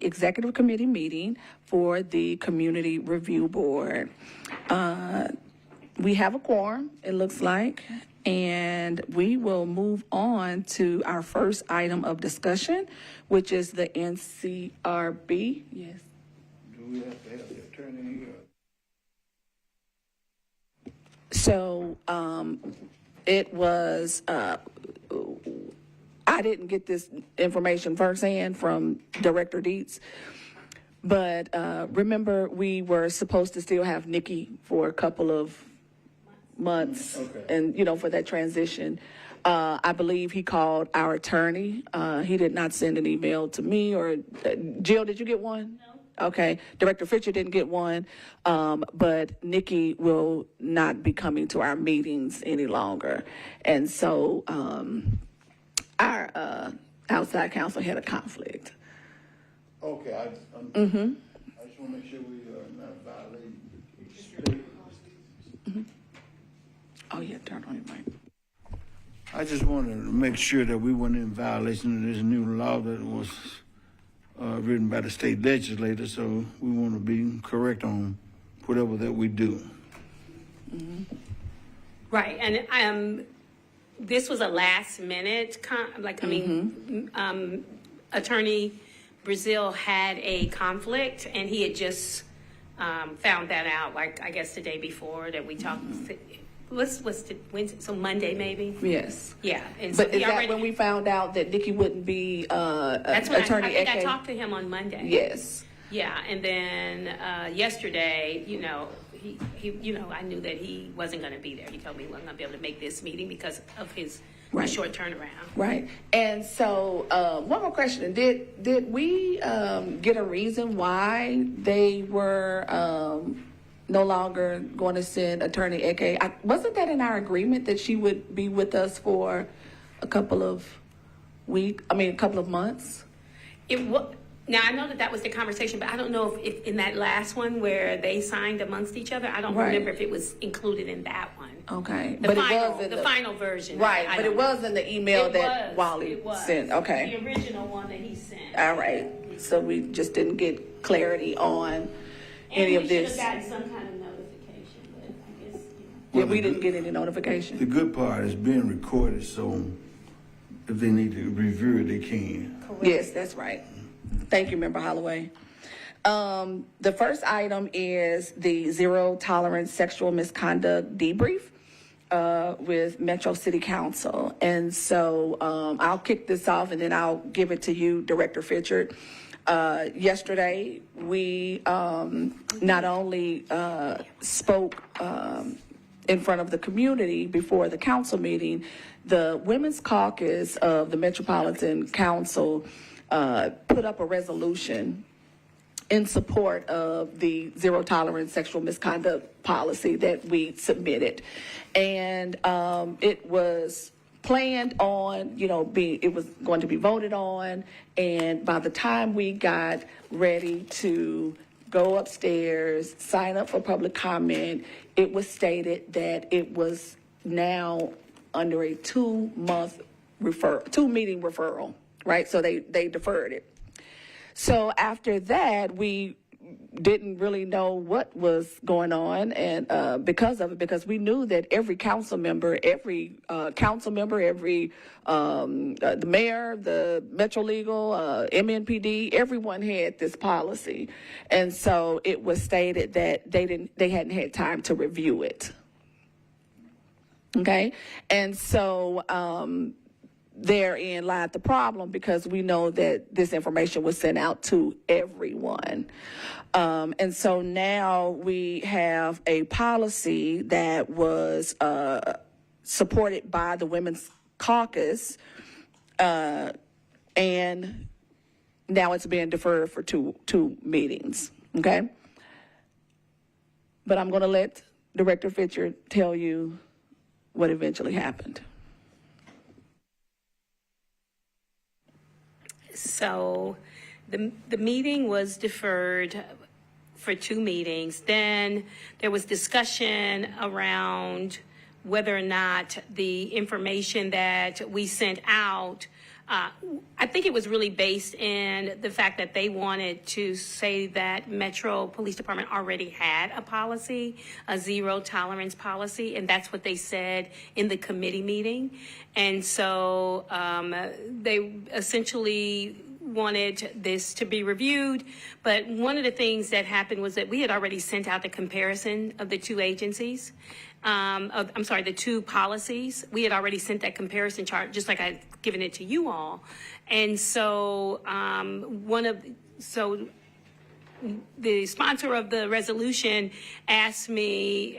executive committee meeting for the Community Review Board. We have a quorum, it looks like, and we will move on to our first item of discussion, which is the NCRB. Yes. Do we have to have the attorney here? So it was, I didn't get this information firsthand from Director Dietz, but remember we were supposed to still have Nikki for a couple of months, Okay. and for that transition. I believe he called our attorney. He did not send an email to me or Jill. Did you get one? No. Okay. Director Fisher didn't get one, but Nikki will not be coming to our meetings any longer, and so our outside counsel had a conflict. Okay, I just want to make sure we are not violating. Oh yeah, turn on your mic. I just wanted to make sure that we weren't in violation of this new law that was written by the state legislature, so we want to be correct on whatever that we do. Right, and this was a last minute, Attorney Brazil had a conflict, and he had just found that out, I guess the day before that we talked. What's the Wednesday? So Monday, maybe. Yes. Yeah. And But is that when we found out that Nikki wouldn't be that's when Attorney I think Eke? I talked to him on Monday. Yes. Yeah, and then yesterday, he I knew that he wasn't going to be there. He told me he wasn't going to be able to make this meeting because of his short turnaround. Right. And so, one more question: Did we get a reason why they were no longer going to send Attorney Eke? Wasn't that in our agreement that she would be with us for a couple of months? It was. Now, I know that was the conversation, but I don't know if in that last one where they signed amongst each other, I don't remember if it was included in that one. Okay. But it was in the final version. Right, but it was in the email that Wally sent. Okay. The original one that he sent. All right. So we just didn't get clarity on any of this. We should have gotten some kind of notification, but I guess, Yeah, we didn't get any notification. The good part is being recorded, so if they need to review it, they can. Correct. Yes, that's right. Thank you, Member Holloway. The first item is the zero tolerance sexual misconduct debrief with Metro City Council. And so I'll kick this off and then I'll give it to you, Director Fitchard. Yesterday, we not only spoke in front of the community before the council meeting, the Women's Caucus of the Metropolitan Council put up a resolution in support of the zero tolerance sexual misconduct policy that we submitted. And it was planned on, it was going to be voted on. And by the time we got ready to go upstairs, sign up for public comment, it was stated that it was now under a 2-meeting referral. Right, so they deferred it. So after that, we didn't really know what was going on, and because we knew that every council member, the mayor, the Metro Legal, MNPD, everyone had this policy, and so it was stated that they hadn't had time to review it. Okay, and so. Therein lied the problem, because we know that this information was sent out to everyone. And so now we have a policy that was supported by the Women's Caucus, and now it's being deferred for two meetings, okay? But I'm going to let Director Fitchard tell you what eventually happened. So the meeting was deferred for 2 meetings. Then there was discussion around whether or not the information that we sent out I think it was really based in the fact that they wanted to say that Metro Police Department already had a policy, a zero tolerance policy, and that's what they said in the committee meeting. And so they essentially wanted this to be reviewed, but one of the things that happened was that we had already sent out the comparison of the two agencies. The two policies. We had already sent that comparison chart, just like I'd given it to you all. And so the sponsor of the resolution asked me,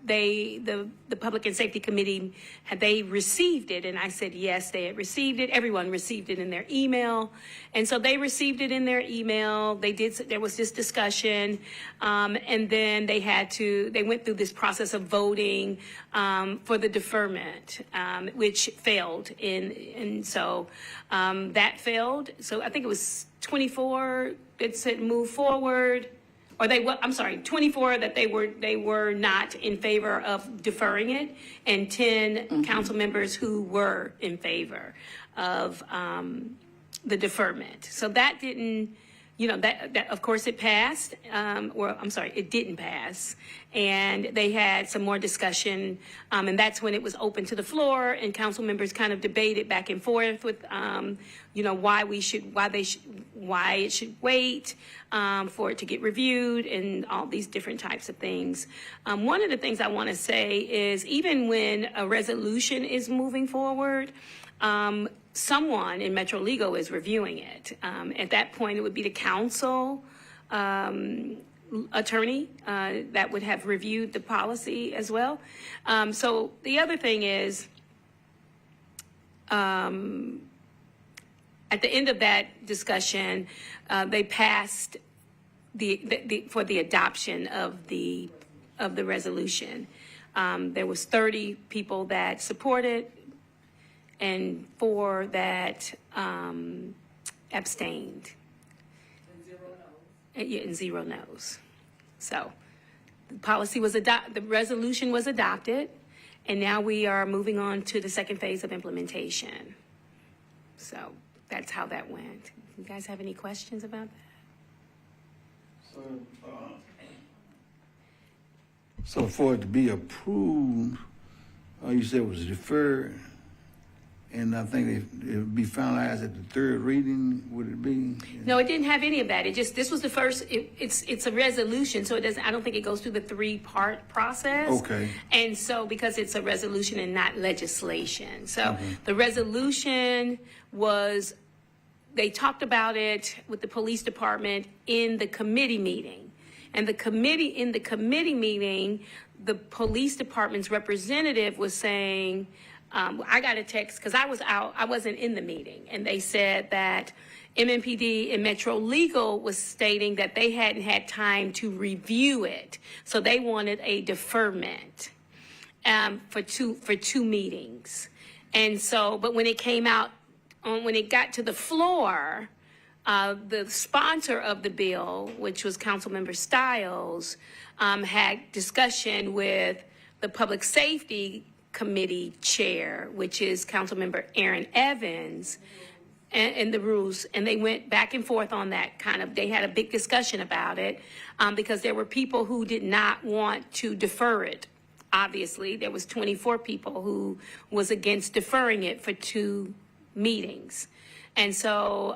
the Public and Safety Committee, had they received it? And I said, yes, they had received it. Everyone received it in their email. And so they received it in their email. There was this discussion. And then they went through this process of voting, for the deferment, which failed. And so, that failed. So I think it was 24 that said move forward, or 24 that they were not in favor of deferring it, and 10 council members who were in favor of the deferment. So that didn't, that of course it passed, it didn't pass. And they had some more discussion, and that's when it was open to the floor, and council members kind of debated back and forth with, why it should wait for it to get reviewed, and all these different types of things. One of the things I want to say is, even when a resolution is moving forward, someone in Metro Legal is reviewing it. At that point, it would be the council attorney that would have reviewed the policy as well. So the other thing is, at the end of that discussion, they passed for the adoption of the resolution. There was 30 people that supported, and 4 that abstained. And 0 no's. So the policy was the resolution was adopted, and now we are moving on to the second phase of implementation. So that's how that went. You guys have any questions about that? So for it to be approved, you said it was deferred, and I think it would be finalized at the third reading, would it be? No, it didn't have any of that. This was the first, it's a resolution, so I don't think it goes through the 3-part process. Okay. And so, because it's a resolution and not legislation. So the resolution was, they talked about it with the police department in the committee meeting. And in the committee meeting, the police department's representative was saying, I got a text because I was out, I wasn't in the meeting, and they said that MMPD and Metro Legal was stating that they hadn't had time to review it, so they wanted a deferment for two meetings. And so, but when it came out, when it got to the floor, the sponsor of the bill, which was Councilmember Stiles, had discussion with the Public Safety Committee chair, which is Councilmember Aaron Evans, and the rules, and they went back and forth on that they had a big discussion about it, because there were people who did not want to defer it. Obviously, there was 24 people who was against deferring it for 2 meetings. And so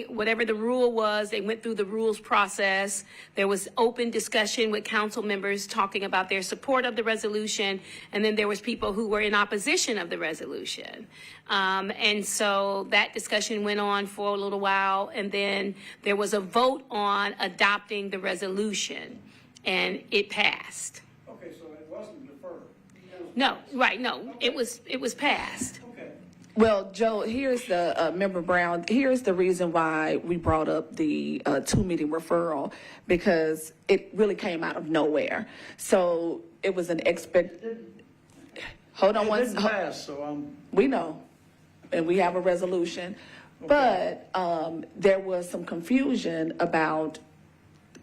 whatever the rule was, they went through the rules process. There was open discussion with council members talking about their support of the resolution. And then there was people who were in opposition of the resolution. And so that discussion went on for a little while. And then there was a vote on adopting the resolution, and it passed. Okay, so it wasn't deferred. No, right, no, it was passed. Okay. Well, Joe, here's the Member Brown. Here's the reason why we brought up the 2-meeting referral, because it really came out of nowhere. So it was an Hold on one second. It didn't pass, so we know, and we have a resolution, but there was some confusion about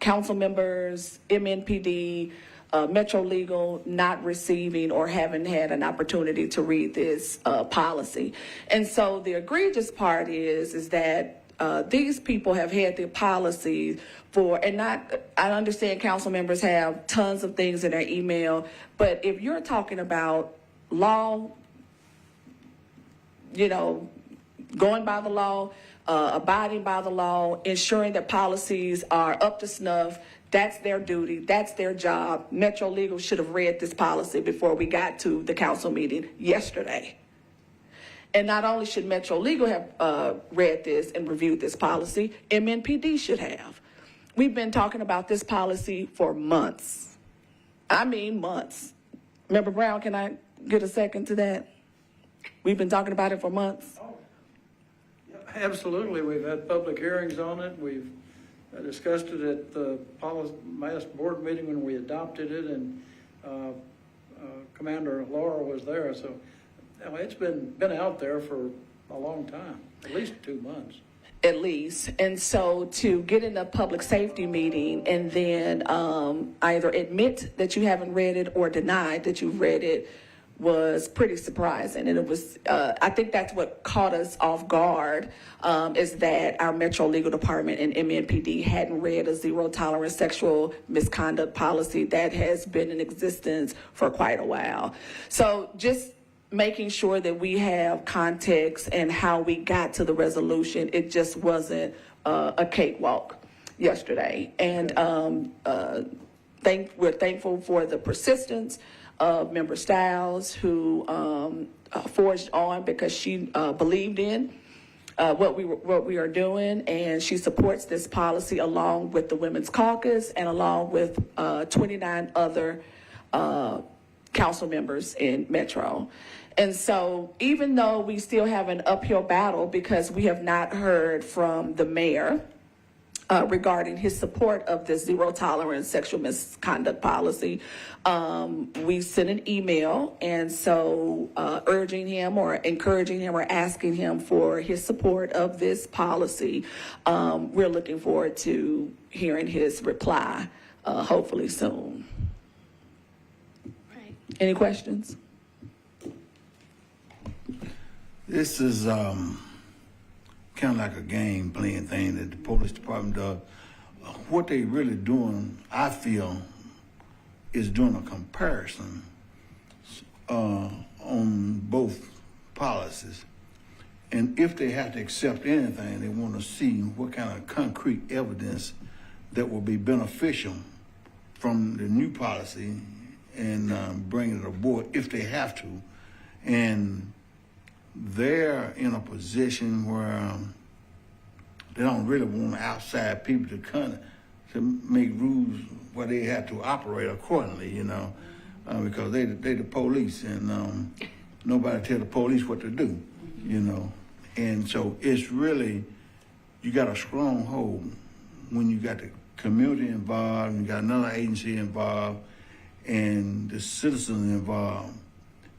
council members, MNPD, Metro Legal not receiving or haven't had an opportunity to read this policy. And so the egregious part is that these people have had the policy I understand council members have tons of things in their email, but if you're talking about law, going by the law, abiding by the law, ensuring that policies are up to snuff, that's their duty, that's their job. Metro Legal should have read this policy before we got to the council meeting yesterday. And not only should Metro Legal have read this and reviewed this policy, MNPD should have. We've been talking about this policy for months. I mean months. Member Brown, can I get a second to that? We've been talking about it for months. Absolutely. We've had public hearings on it. We've discussed it at the last board meeting when we adopted it, and Commander Laura was there. So it's been out there for a long time, at least 2 months. At least. And so to get in a public safety meeting and then either admit that you haven't read it or deny that you've read it was pretty surprising. And it was, I think that's what caught us off guard, is that our Metro Legal Department and MNPD hadn't read a zero tolerance sexual misconduct policy that has been in existence for quite a while. So just making sure that we have context and how we got to the resolution, it just wasn't a cakewalk yesterday. And we're thankful for the persistence of Member Stiles, who forged on because she believed in what we are doing, and she supports this policy along with the Women's Caucus and along with 29 other council members in Metro. And so even though we still have an uphill battle because we have not heard from the mayor regarding his support of this zero tolerance sexual misconduct policy, we sent an email, and so urging him or encouraging him or asking him for his support of this policy. We're looking forward to hearing his reply, hopefully soon. Right. Any questions? This is kind of like a game playing thing that the police department does. What they really doing, I feel, is doing a comparison on both policies. And if they have to accept anything, they want to see what kind of concrete evidence that will be beneficial from the new policy and bring it aboard if they have to. And they're in a position where they don't really want outside people to come to make rules where they have to operate accordingly, because they the police, and nobody tell the police what to do, And so it's really, you got a strong hold when you got the community involved, and you got another agency involved, and the citizens involved.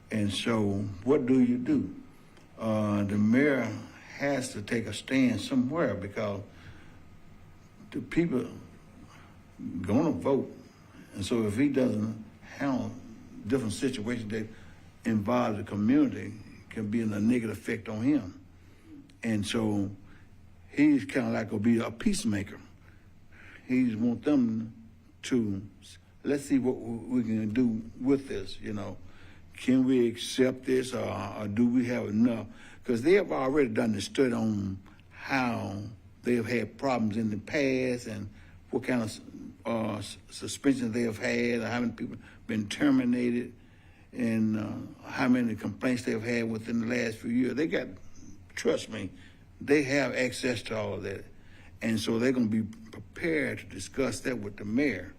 And so what do you do? The mayor has to take a stand somewhere because the people gonna vote. And so if he doesn't handle different situations that involve the community, it can be a negative effect on him. And so he's kind of like gonna be a peacemaker. He want them to, let's see what we can do with this, Can we accept this, or do we have enough? Because they have already done the study on how they have had problems in the past and what kind of suspensions they have had, or how many people been terminated, and how many complaints they've had within the last few years. Trust me, they have access to all of that. And so they're going to be prepared to discuss that with the mayor.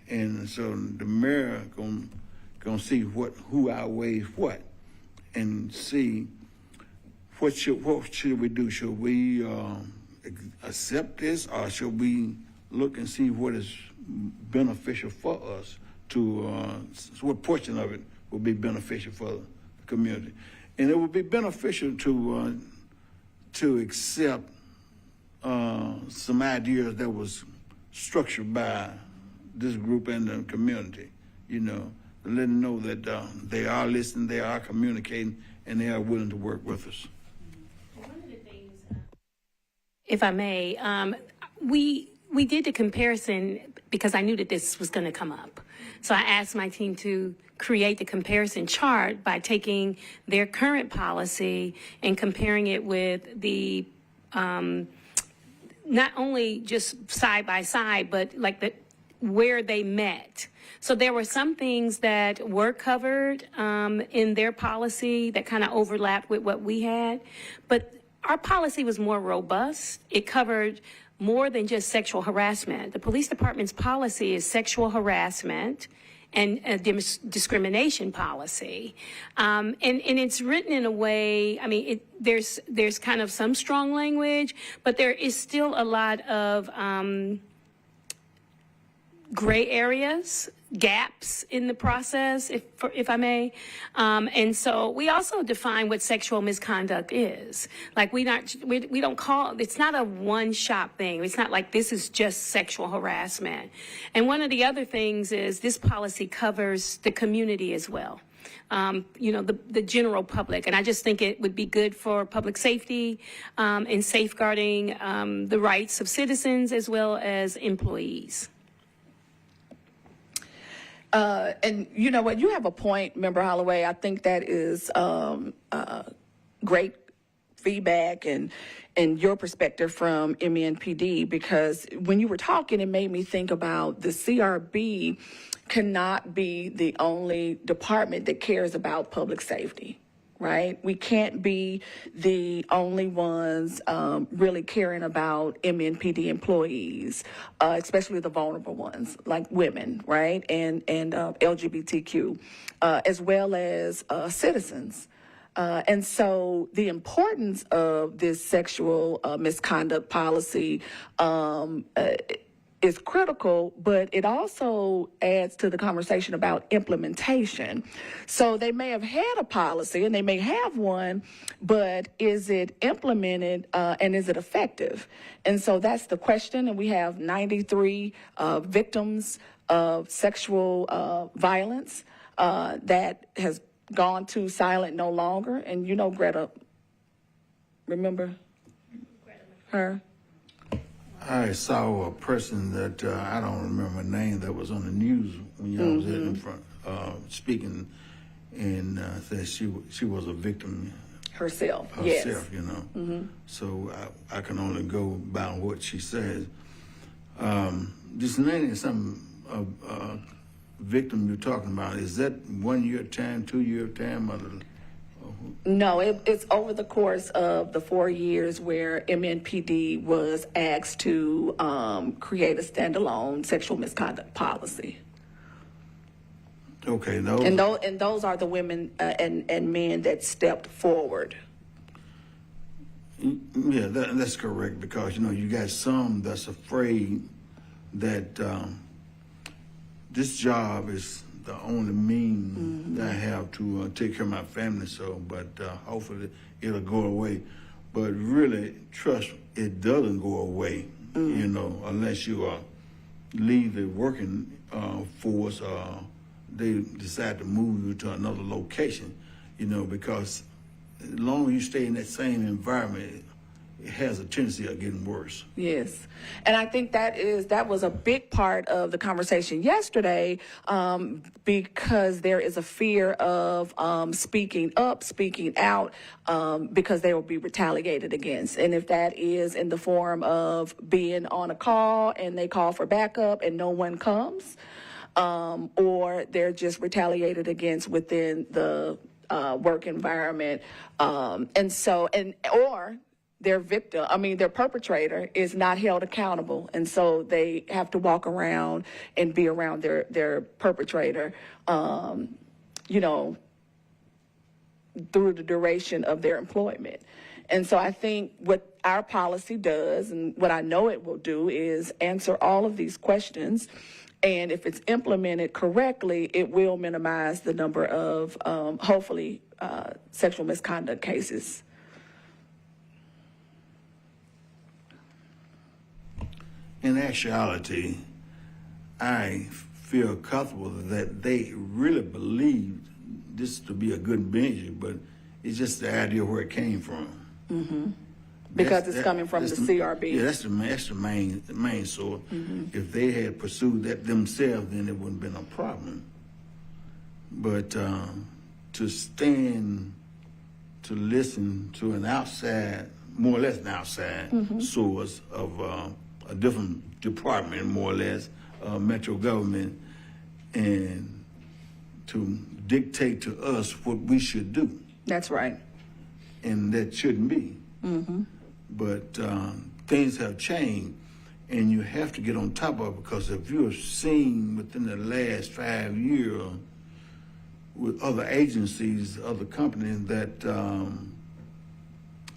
And so the mayor going to see who outweighs what, and see what should we do. Should we accept this, or should we look and see what is beneficial for us what portion of it will be beneficial for the community. And it would be beneficial to accept some ideas that was structured by this group and the community. you know, to let them know that they are listening, they are communicating, and they are willing to work with us. One of the things, if I may, we did the comparison because I knew that this was going to come up. So I asked my team to create the comparison chart by taking their current policy and comparing it with the not only just side by side, but like where they met. So there were some things that were covered in their policy that kind of overlapped with what we had, but our policy was more robust. It covered more than just sexual harassment. The police department's policy is sexual harassment and a discrimination policy. And it's written in a way, I mean, there's kind of some strong language, but there is still a lot of gray areas, gaps in the process, if I may. And so we also define what sexual misconduct is. Like we don't call, it's not a one-shop thing. It's not like this is just sexual harassment. And one of the other things is this policy covers the community as well. You know, the general public. And I just think it would be good for public safety and safeguarding the rights of citizens as well as employees. And you know what, you have a point, Member Holloway. I think that is great feedback and your perspective from MENPD, because when you were talking, it made me think about the CRB cannot be the only department that cares about public safety. Right? We can't be the only ones really caring about MNPD employees, especially the vulnerable ones like women, right? And LGBTQ, as well as citizens. And so the importance of this sexual misconduct policy is critical, but it also adds to the conversation about implementation. So they may have had a policy and they may have one, but is it implemented and is it effective? And so that's the question. And we have 93 victims of sexual violence that has gone to silent no longer. And you know, Greta, remember her? I saw a person that I don't remember her name that was on the news when y'all was in front speaking, and said she was a victim Herself, yes. yes. You know. So I can only go by what she says. Just naming some victim you're talking about, is that 1 year time, 2 year time, or No, it's over the course of the 4 years where MNPD was asked to create a standalone sexual misconduct policy. Okay, no. And those are the women and men that stepped forward. Yeah, that's correct, because you know you got some that's afraid that this job is the only means that I have to take care of my family. So, but hopefully it'll go away. But really, trust, it doesn't go away. You know, unless you leave the working force, they decide to move you to another location. You know, because as long as you stay in that same environment, it has a tendency of getting worse. Yes. And I think that was a big part of the conversation yesterday, because there is a fear of speaking up, speaking out, because they will be retaliated against. And if that is in the form of being on a call and they call for backup and no one comes, or they're just retaliated against within the work environment. Or their perpetrator is not held accountable. And so they have to walk around and be around their perpetrator, you know, through the duration of their employment. And so I think what our policy does, and what I know it will do, is answer all of these questions. And if it's implemented correctly, it will minimize the number of, hopefully, sexual misconduct cases. In actuality, I feel comfortable that they really believe this to be a good measure, but it's just the idea where it came from. Because it's coming from the CRB. Yeah, that's the main source. If they had pursued that themselves, then it wouldn't have been a problem. But to stand to listen to an outside, more or less an outside source of a different department, more or less, metro government, and to dictate to us what we should do. That's right. And that shouldn't be. But things have changed, and you have to get on top of it, because if you're seeing within the last 5 years with other agencies, other companies, that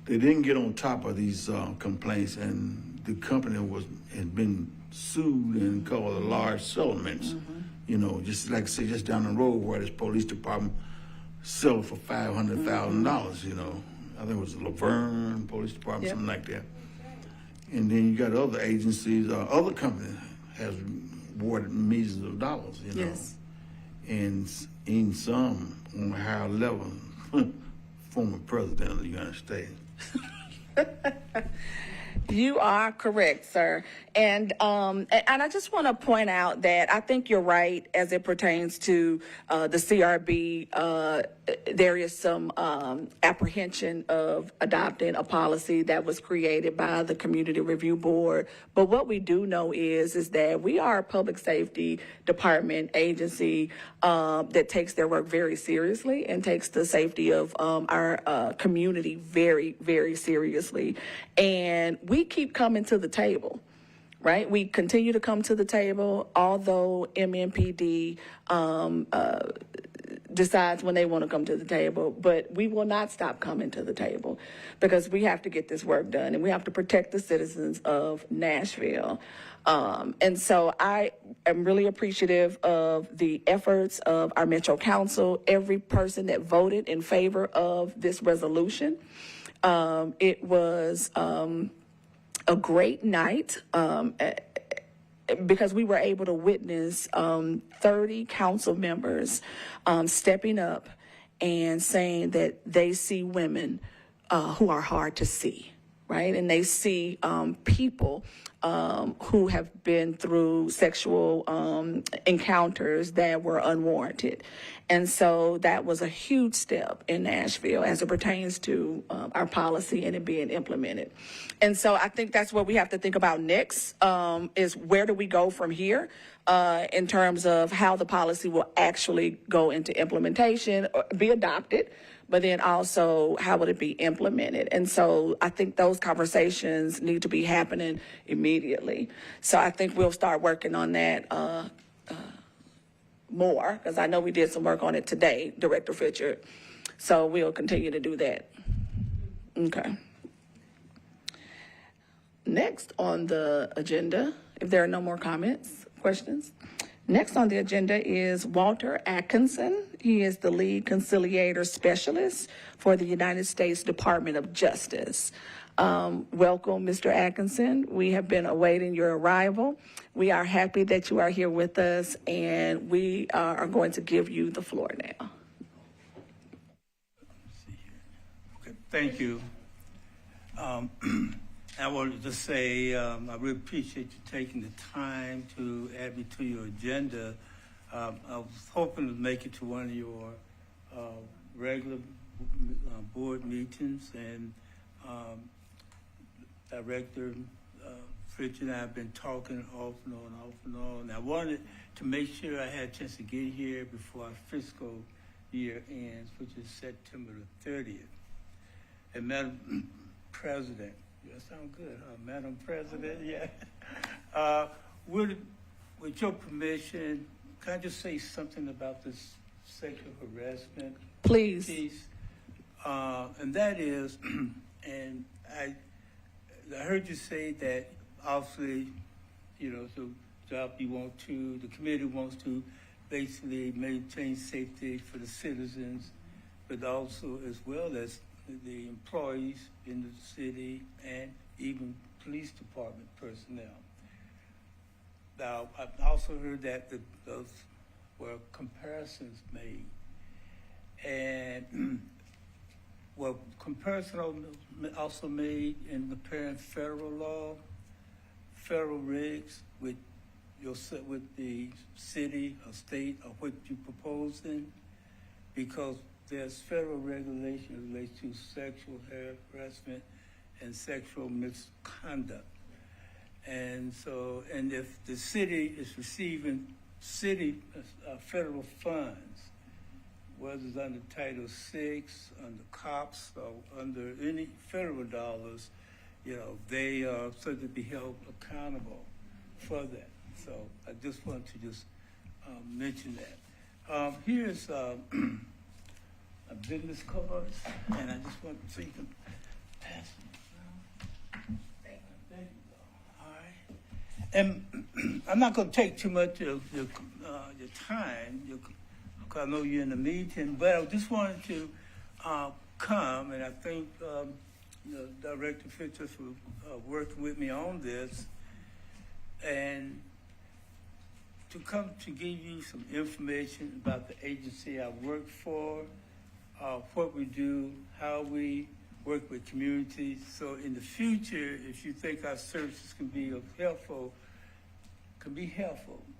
they didn't get on top of these complaints, and the company had been sued and called a large settlements. You know, just like say just down the road where this police department settled for $500,000. You know, I think it was the Laverne Police Department, something like that. And then you got other agencies, other companies has awarded millions of dollars. You know, Yes. and in some on a higher level, former president of the United States. You are correct, sir. And I just want to point out that I think you're right as it pertains to the CRB. There is some apprehension of adopting a policy that was created by the Community Review Board. But what we do know is that we are a public safety department agency that takes their work very seriously and takes the safety of our community very, very seriously. And we keep coming to the table. Right? We continue to come to the table, although MNPD decides when they want to come to the table, but we will not stop coming to the table, because we have to get this work done, and we have to protect the citizens of Nashville. And so I am really appreciative of the efforts of our Metro Council, every person that voted in favor of this resolution. It was a great night, because we were able to witness 30 council members stepping up and saying that they see women who are hard to see, right? And they see people who have been through sexual encounters that were unwarranted. And so that was a huge step in Nashville as it pertains to our policy and it being implemented. And so I think that's what we have to think about next, is where do we go from here in terms of how the policy will actually go into implementation, or be adopted, but then also how would it be implemented? And so I think those conversations need to be happening immediately. So I think we'll start working on that more, because I know we did some work on it today, Director Fitchard. So we'll continue to do that. Okay. Next on the agenda, if there are no more comments, questions, next on the agenda is Walter Atkinson. He is the lead conciliator specialist for the United States Department of Justice. Welcome, Mr. Atkinson. We have been awaiting your arrival. We are happy that you are here with us, and we are going to give you the floor now. Okay, thank you. I wanted to say I really appreciate you taking the time to add me to your agenda. I was hoping to make it to one of your regular board meetings, and Director Fritz and I have been talking off and on. I wanted to make sure I had a chance to get here before our fiscal year ends, which is September the 30th. And Madam President, that sounds good, huh? Madam President, yeah. With your permission, can I just say something about this sexual harassment Please. piece? And that is, and I heard you say that obviously, you know, the job you want to, the committee wants to basically maintain safety for the citizens, but also as well as the employees in the city and even police department personnel. Now, I've also heard that those were comparisons made. And well, comparison also made in comparing federal law, federal regs with with the city or state or what you're proposing, because there's federal regulation related to sexual harassment and sexual misconduct. And so, and if the city is receiving federal funds, whether it's under Title VI, under COPS, or under any federal dollars, they are supposed to be held accountable for that. So I just want to mention that. Here's a business card, and I just want so you can pass it around. Thank you. All right. And I'm not going to take too much of your time, because I know you're in a meeting, but I just wanted to come, and I thank Director Fisher for working with me on this, and to come to give you some information about the agency I work for, what we do, how we work with communities. So in the future, if you think our services can be helpful,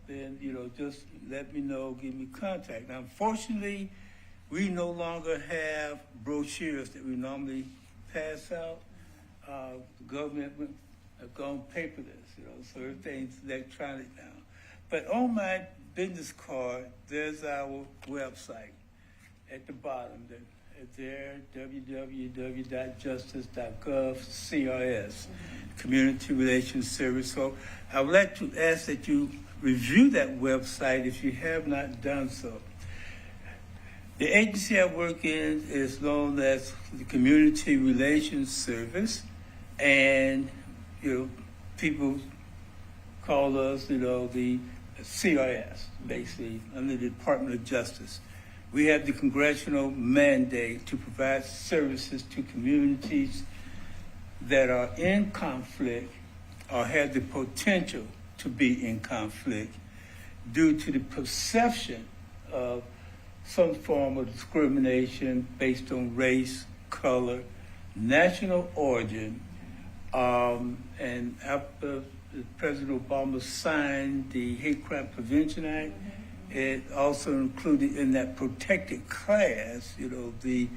then just let me know, give me contact. Now, unfortunately, we no longer have brochures that we normally pass out. The government have gone paperless, so everything's electronic now. But on my business card, there's our website at the bottom. It's there, www.justice.gov, CRS, Community Relations Service. So I would like to ask that you review that website if you have not done so. The agency I work in is known as the Community Relations Service, and people call us, the CRS, basically, under the Department of Justice. We have the congressional mandate to provide services to communities that are in conflict or have the potential to be in conflict due to the perception of some form of discrimination based on race, color, national origin, and after President Obama signed the Hate Crime Prevention Act, it also included in that protected class, the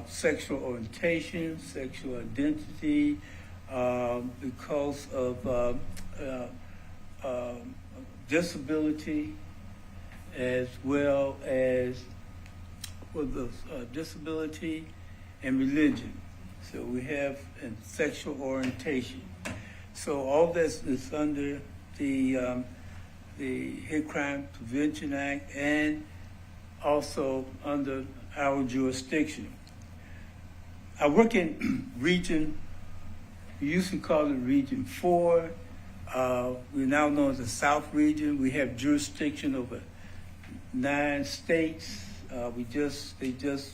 sexual orientation, sexual identity, because of disability, as well as for the disability and religion. So we have sexual orientation. So all this is under the Hate Crime Prevention Act and also under our jurisdiction. I work in region, we used to call it Region 4. We're now known as the South Region. We have jurisdiction over 9 states. They just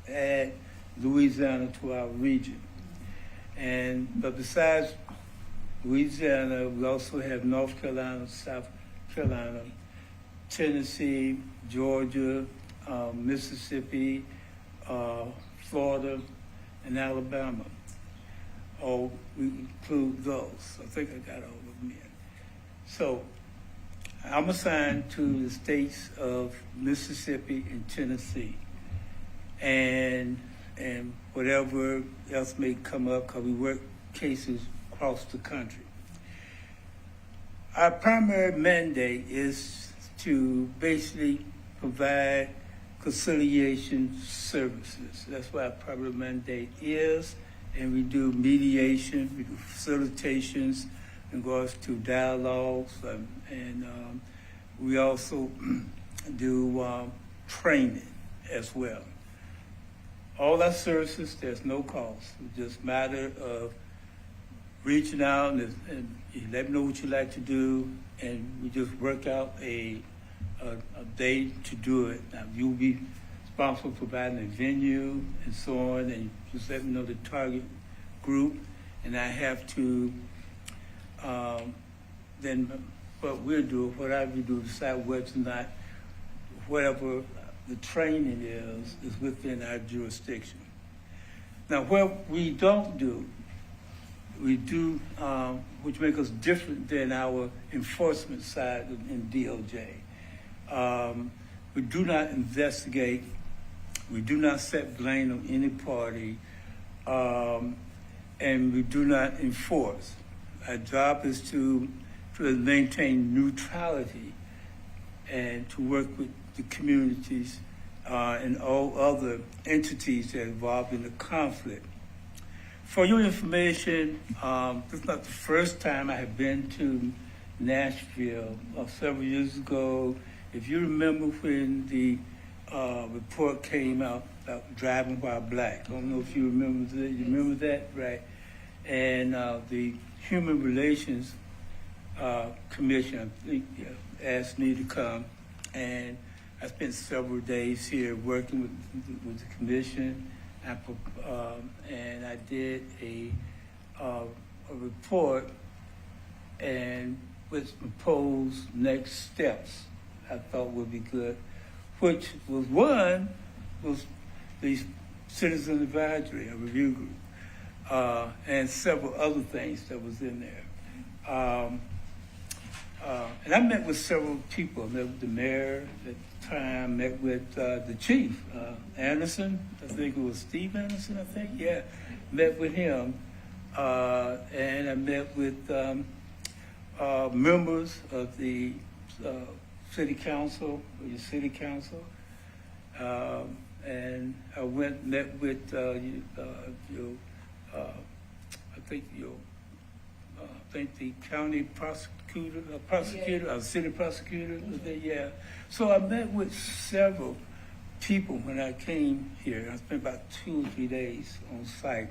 add Louisiana to our region. But besides Louisiana, we also have North Carolina, South Carolina, Tennessee, Georgia, Mississippi, Florida, and Alabama. Oh, we include those. I think I got all of them in. So I'm assigned to the states of Mississippi and Tennessee, and whatever else may come up, because we work cases across the country. Our primary mandate is to basically provide conciliation services. That's what our primary mandate is, and we do mediation, we do facilitations in regards to dialogues, and we also do training as well. All our services, there's no cost. It's just a matter of reaching out and you let me know what you like to do, and we just work out a day to do it. Now, you'll be responsible for providing a venue and so on, and just let me know the target group, and I have to then But we'll do whatever we do, decide what's not, whatever the training is within our jurisdiction. Now, what we don't do, we do, which makes us different than our enforcement side in DOJ. We do not investigate. We do not set blame on any party, and we do not enforce. Our job is to maintain neutrality and to work with the communities and all other entities that are involved in the conflict. For your information, this is not the first time I have been to Nashville. Several years ago, if you remember when the report came out about driving while black. I don't know if you remember that. You remember that, right? And the Human Relations Commission, I think, asked me to come, and I spent several days here working with the commission, and I did a report and with proposed next steps I thought would be good, which was one was the Citizen Advisory, a review group, and several other things that was in there. And I met with several people. I met with the mayor at the time, met with the chief, Anderson. I think it was Steve Anderson, I think. Yeah, met with him. And I met with members of the city council, or your city council. And I met with I think the county city prosecutor was there, yeah. So I met with several people when I came here. I spent about 2 or 3 days on site.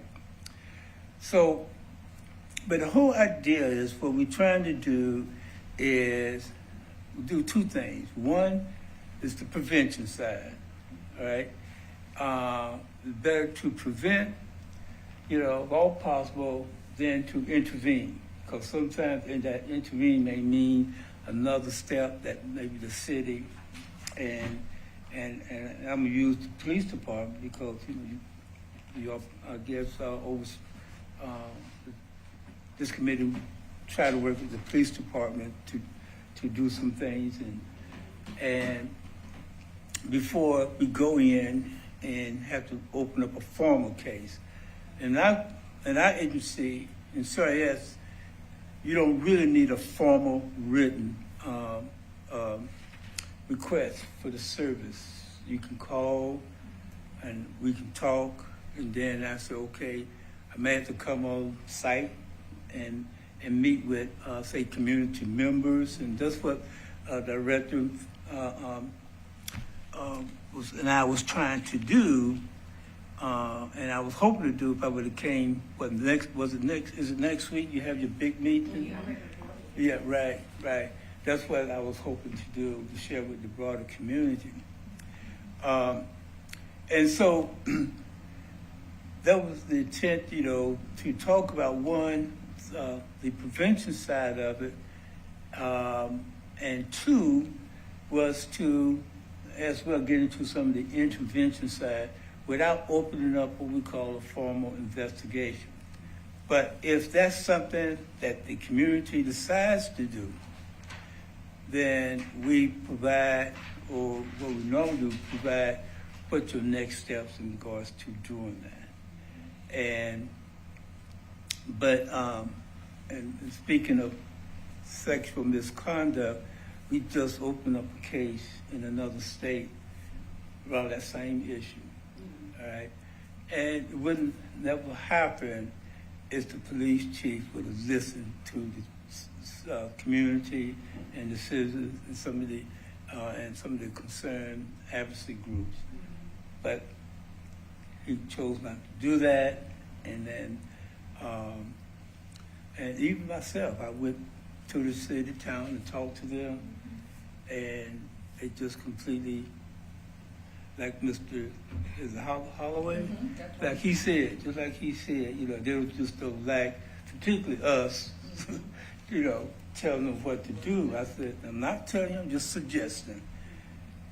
So, but the whole idea is what we're trying to do is do two things. One is the prevention side, all right? Better to prevent, if all possible, than to intervene. Because sometimes in that intervene may mean another step that maybe the city and I'm gonna use the police department because I guess this committee try to work with the police department to do some things and before we go in and have to open up a formal case. And our agency in CRS, you don't really need a formal written request for the service. You can call and we can talk, and then I say, okay, I may have to come on site and meet with, say, community members, and that's what Director I was trying to do, and I was hoping to do if I would have came. Is it next week? You have your big meeting? Yeah, right. That's what I was hoping to do, to share with the broader community. And so that was the intent, to talk about one, the prevention side of it, and two was to as well get into some of the intervention side without opening up what we call a formal investigation. But if that's something that the community decides to do, then we provide, or what we normally do, provide what your next steps in regards to doing that. And speaking of sexual misconduct, we just opened up a case in another state around that same issue. All right, and it wouldn't never happen if the police chief would have listened to the community and the citizens and some of the concerned advocacy groups, but he chose not to do that. And then, and even myself, I went to the city, town, and talked to them, and they just completely. Like Mr. Holloway, Mm-hmm. like he said, there was just a lack, particularly us, telling them what to do. I said, I'm not telling you, I'm just suggesting.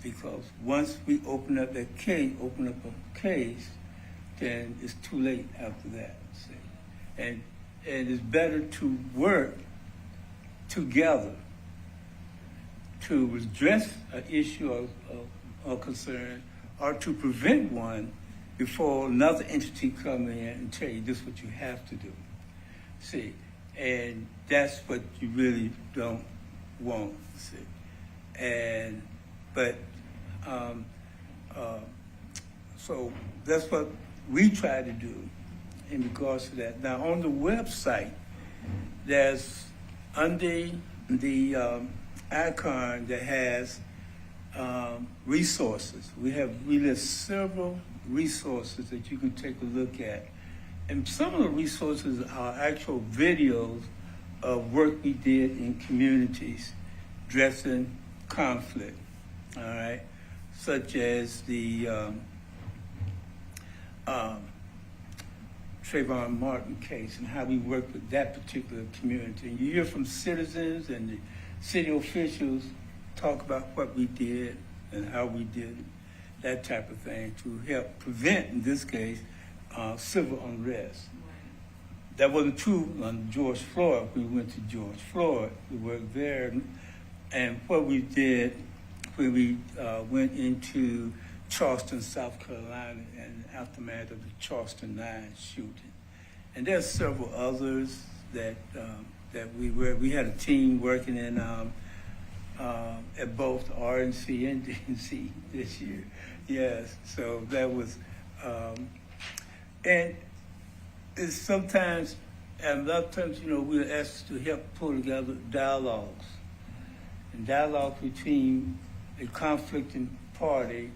Because once we open up a case, then it's too late after that. See? And it's better to work together to address an issue or concern, or to prevent one before another entity come in and tell you this is what you have to do. See, and that's what you really don't want. See, so that's what we try to do in regards to that. Now on the website, there's under the icon that has resources. We list several resources that you can take a look at. And some of the resources are actual videos of work we did in communities addressing conflict, all right? Such as the Trayvon Martin case and how we worked with that particular community. And you hear from citizens and the city officials talk about what we did and how we did it, that type of thing, to help prevent, in this case, civil unrest. That wasn't true on George Floyd. We went to George Floyd, we worked there, and what we did when we went into Charleston, South Carolina, and the aftermath of the Charleston 9 shooting. And there's several others that we had a team working in at both RNC and DNC this year. Yes, so that was, and it's sometimes, and a lot of times, we're asked to help pull together dialogues, and dialogue between the conflicting party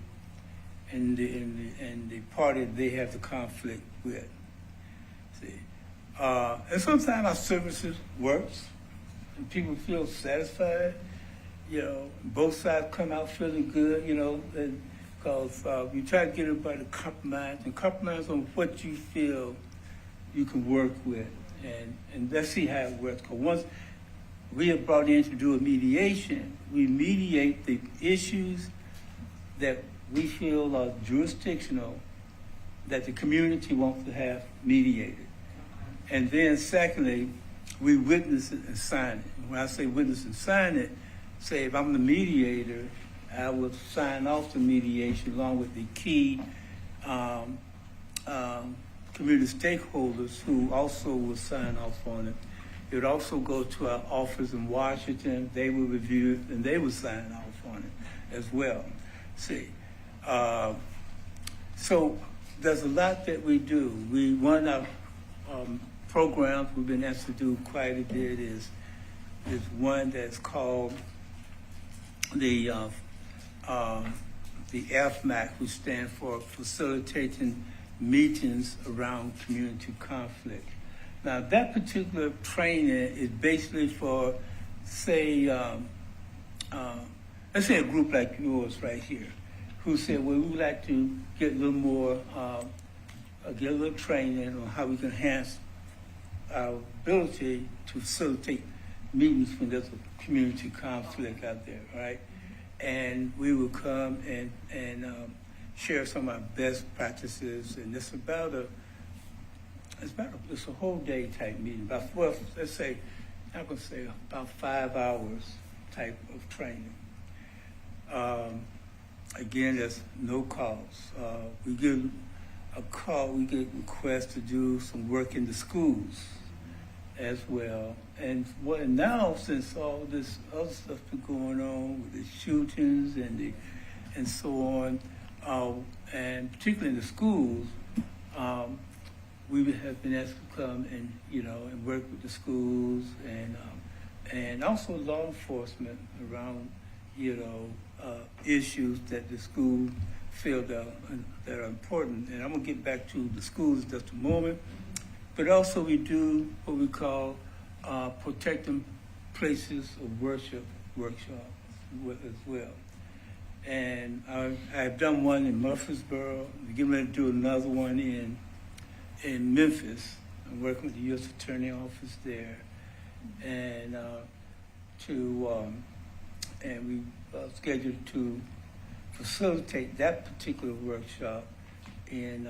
and the party they have the conflict with. See, and sometimes our services works, and people feel satisfied. Both sides come out feeling good. Because you try to get everybody to compromise on what you feel you can work with, and let's see how it works. Because once we are brought in to do a mediation, we mediate the issues that we feel are jurisdictional, that the community wants to have mediated. And then secondly, we witness it and sign it. And when I say witness and sign it, say if I'm the mediator, I will sign off the mediation along with the key community stakeholders who also will sign off on it. It would also go to our office in Washington. They will review it and they will sign off on it as well. See, so there's a lot that we do. One of our programs we've been asked to do quite a bit is one that's called the FMAC, which stands for Facilitating Meetings Around Community Conflict. Now, that particular training is basically for, say, let's say a group like yours right here, who said, well, we would like to get a little more, get a little training on how we can enhance our ability to facilitate meetings when there's a community conflict out there, right? And we will come and share some of our best practices, and it's a whole day type meeting. Let's say, I'm gonna say about 5 hours type of training. Again, there's no cost. We get requests to do some work in the schools as well. And now, since all this other stuff been going on with the shootings and so on, and particularly in the schools, we have been asked to come and and work with the schools and also law enforcement around issues that the school feel that are important. And I'm gonna get back to the schools in just a moment. But also we do what we call protecting places of worship workshops as well. And I've done one in Murfreesboro. We're getting ready to do another one in Memphis. I'm working with the U.S. Attorney Office there. And and we scheduled to facilitate that particular workshop in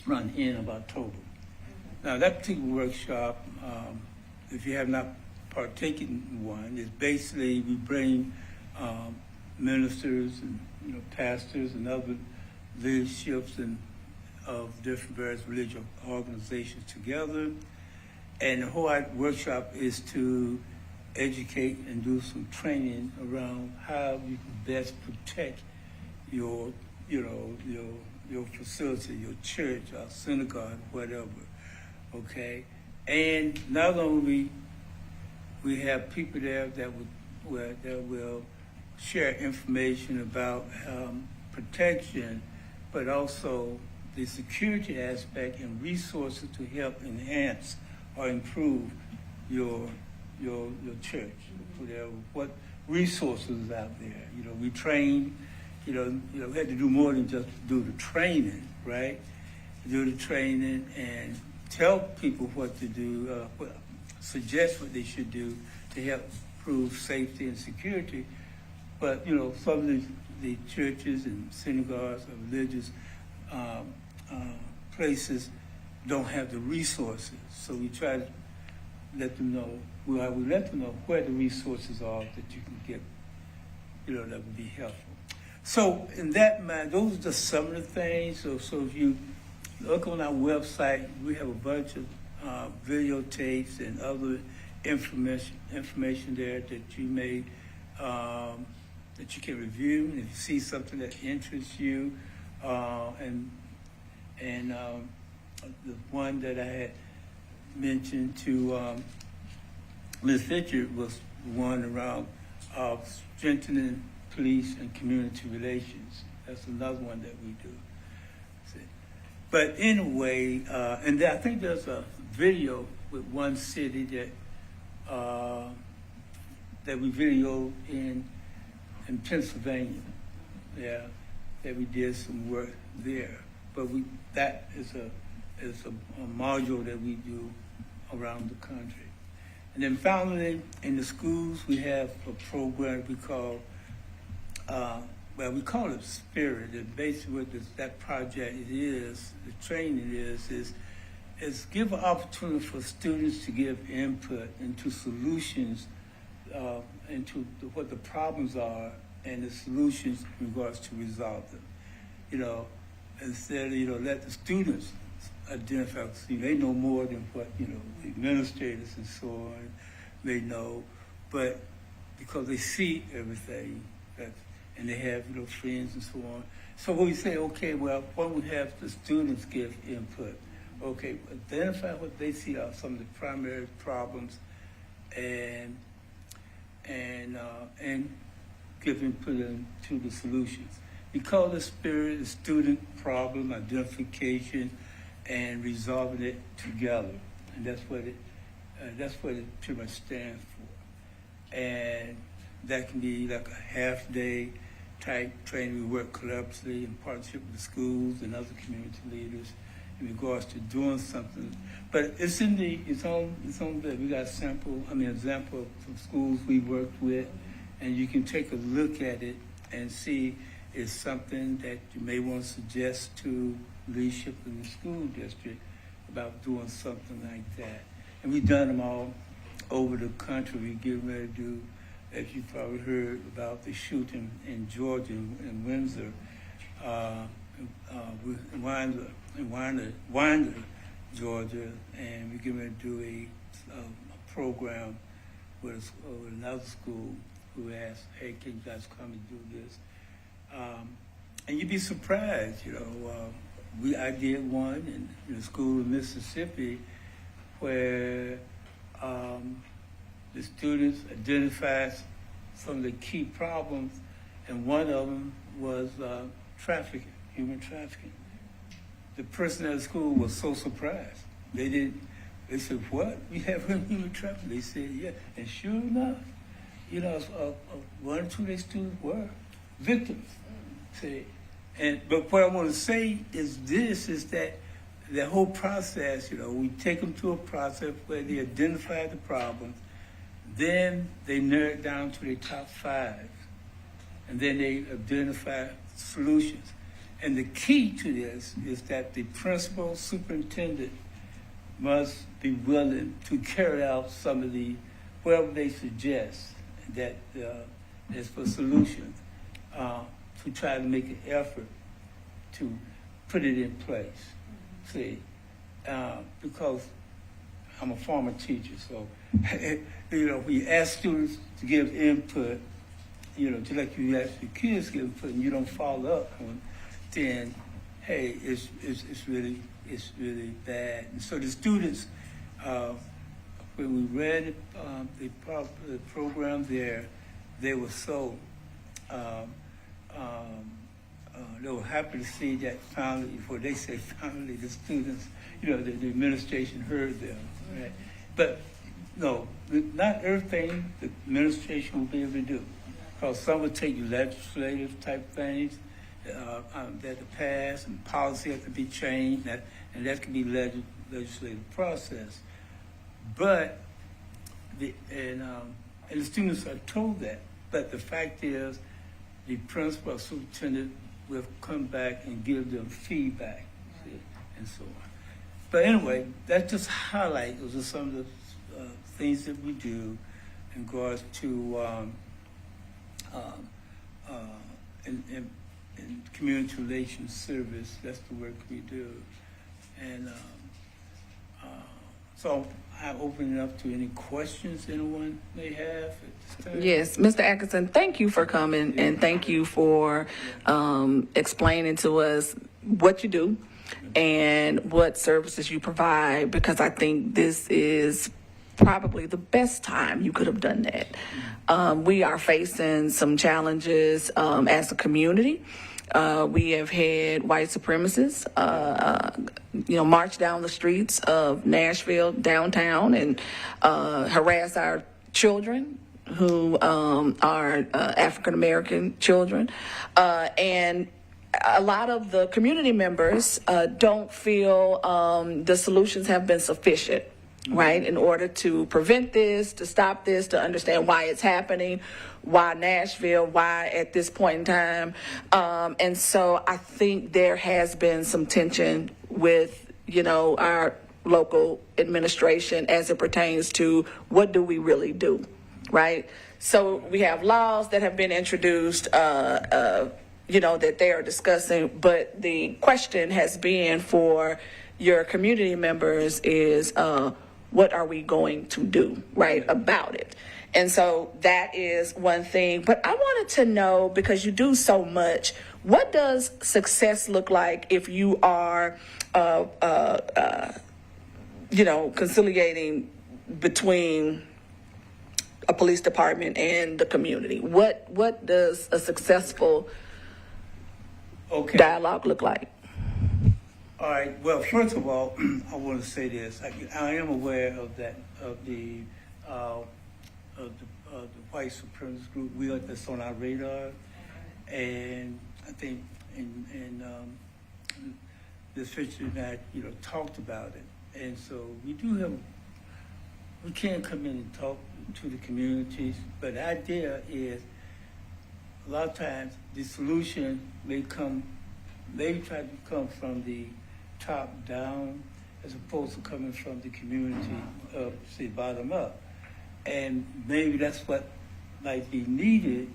around the end of October. Now, that particular workshop, if you have not partaken in one, is basically we bring ministers and pastors and other leaderships and of different various religious organizations together, and the whole workshop is to educate and do some training around how you can best protect your facility, your church, or synagogue, whatever. Okay, and not only we have people there that will share information about protection, but also the security aspect and resources to help enhance or improve your church. What resources out there? We train. We had to do more than just do the training, right? Do the training and tell people what to do, suggest what they should do to help improve safety and security. But some of the churches and synagogues or religious places don't have the resources, so we try to let them know. We let them know where the resources are that you can get, that would be helpful. So in that mind, those are just some of the things. So if you look on our website, we have a bunch of videotapes and other information there that you may that you can review. And if you see something that interests you, and the one that I had mentioned to Ms. Richard was one around strengthening police and community relations. That's another one that we do. But anyway, and I think there's a video with one city that we videoed in Pennsylvania. Yeah, that we did some work there. But that is a module that we do around the country. And then finally, in the schools, we have a program we call it Spirit. And basically what that project is, the training is give an opportunity for students to give input into solutions, into what the problems are and the solutions in regards to resolve them. Instead of, let the students identify, they know more than what, the administrators and so on, they know, but because they see everything, and they have, friends and so on. So when we say, okay, well, why don't we have the students give input? Okay, identify what they see are some of the primary problems and give input into the solutions. We call the Spirit the student problem identification and resolving it together, and that's what it pretty much stands for. And that can be like a half-day type training. We work collaboratively in partnership with the schools and other community leaders in regards to doing something. But it's on the, we got example from schools we worked with, and you can take a look at it and see it's something that you may want to suggest to leadership in the school district about doing something like that. And we've done them all over the country. We're getting ready to do, as you probably heard, about the shooting in Georgia, in Windsor, in Winder, Georgia, and we're getting ready to do a program with another school who asked, hey, can you guys come and do this? And you'd be surprised, I did one in a school in Mississippi where the students identified some of the key problems, and one of them was trafficking, human trafficking. The person at the school was so surprised. They said, what? We have human trafficking? They said, yeah. And sure enough, one or two of their students were victims. But what I want to say is that the whole process, we take them through a process where they identify the problems, Then they narrow it down to the top 5. And then they identify solutions. And the key to this is that the principal superintendent must be willing to carry out some of the, whatever they suggest that is for solutions, to try to make an effort to put it in place. See, because I'm a former teacher, so, we ask students to give input, just like you ask your kids to give input and you don't follow up on, then, hey, it's really bad. And so the students, when we read the program there, they were so, they were happy to see that finally, before they say finally, the students, the administration heard them, right? But no, not everything the administration will be able to do, because some will take legislative type things that to pass, and policy has to be changed, and that can be legislative process. But the students are told that. But the fact is, the principal or superintendent will come back and give them feedback, see, and so on. But anyway, that just highlights those are some of the things that we do in regards to in community relations service. That's the work we do. And so I open it up to any questions anyone may have at this time. Yes, Mr. Atkinson, thank you for coming and thank you for explaining to us what you do and what services you provide, because I think this is probably the best time you could have done that. We are facing some challenges as a community. We have had white supremacists, march down the streets of Nashville, downtown, and harass our children who are African American children. And a lot of the community members don't feel the solutions have been sufficient, right, in order to prevent this, to stop this, to understand why it's happening, why Nashville, why at this point in time. And so I think there has been some tension with, our local administration as it pertains to what do we really do, right? So we have laws that have been introduced, that they are discussing, but the question has been for your community members is, what are we going to do, right, about it? And so that is one thing. But I wanted to know, because you do so much, what does success look like if you are, conciliating between a police department and the community? What does a successful dialogue look like? All right. Well, first of all, I want to say this. I am aware of the white supremacist group. That's on our radar, and I think Ms. Fisher and I, talked about it, and so we can come in and talk to the communities. But the idea is, a lot of times the solution may try to come from the top down as opposed to coming from the community say bottom up. And maybe that's what might be needed.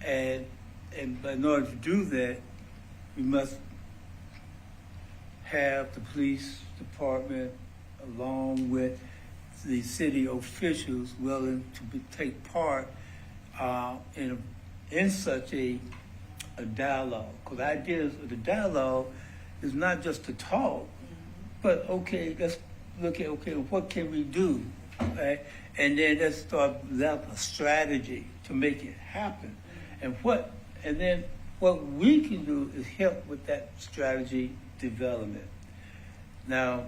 And in order to do that, we must have the police department along with the city officials willing to take part in such a dialogue. Because the idea of the dialogue is not just to talk, but let's look at what can we do, right? And then let's start develop a strategy to make it happen. And then what we can do is help with that strategy development. Now,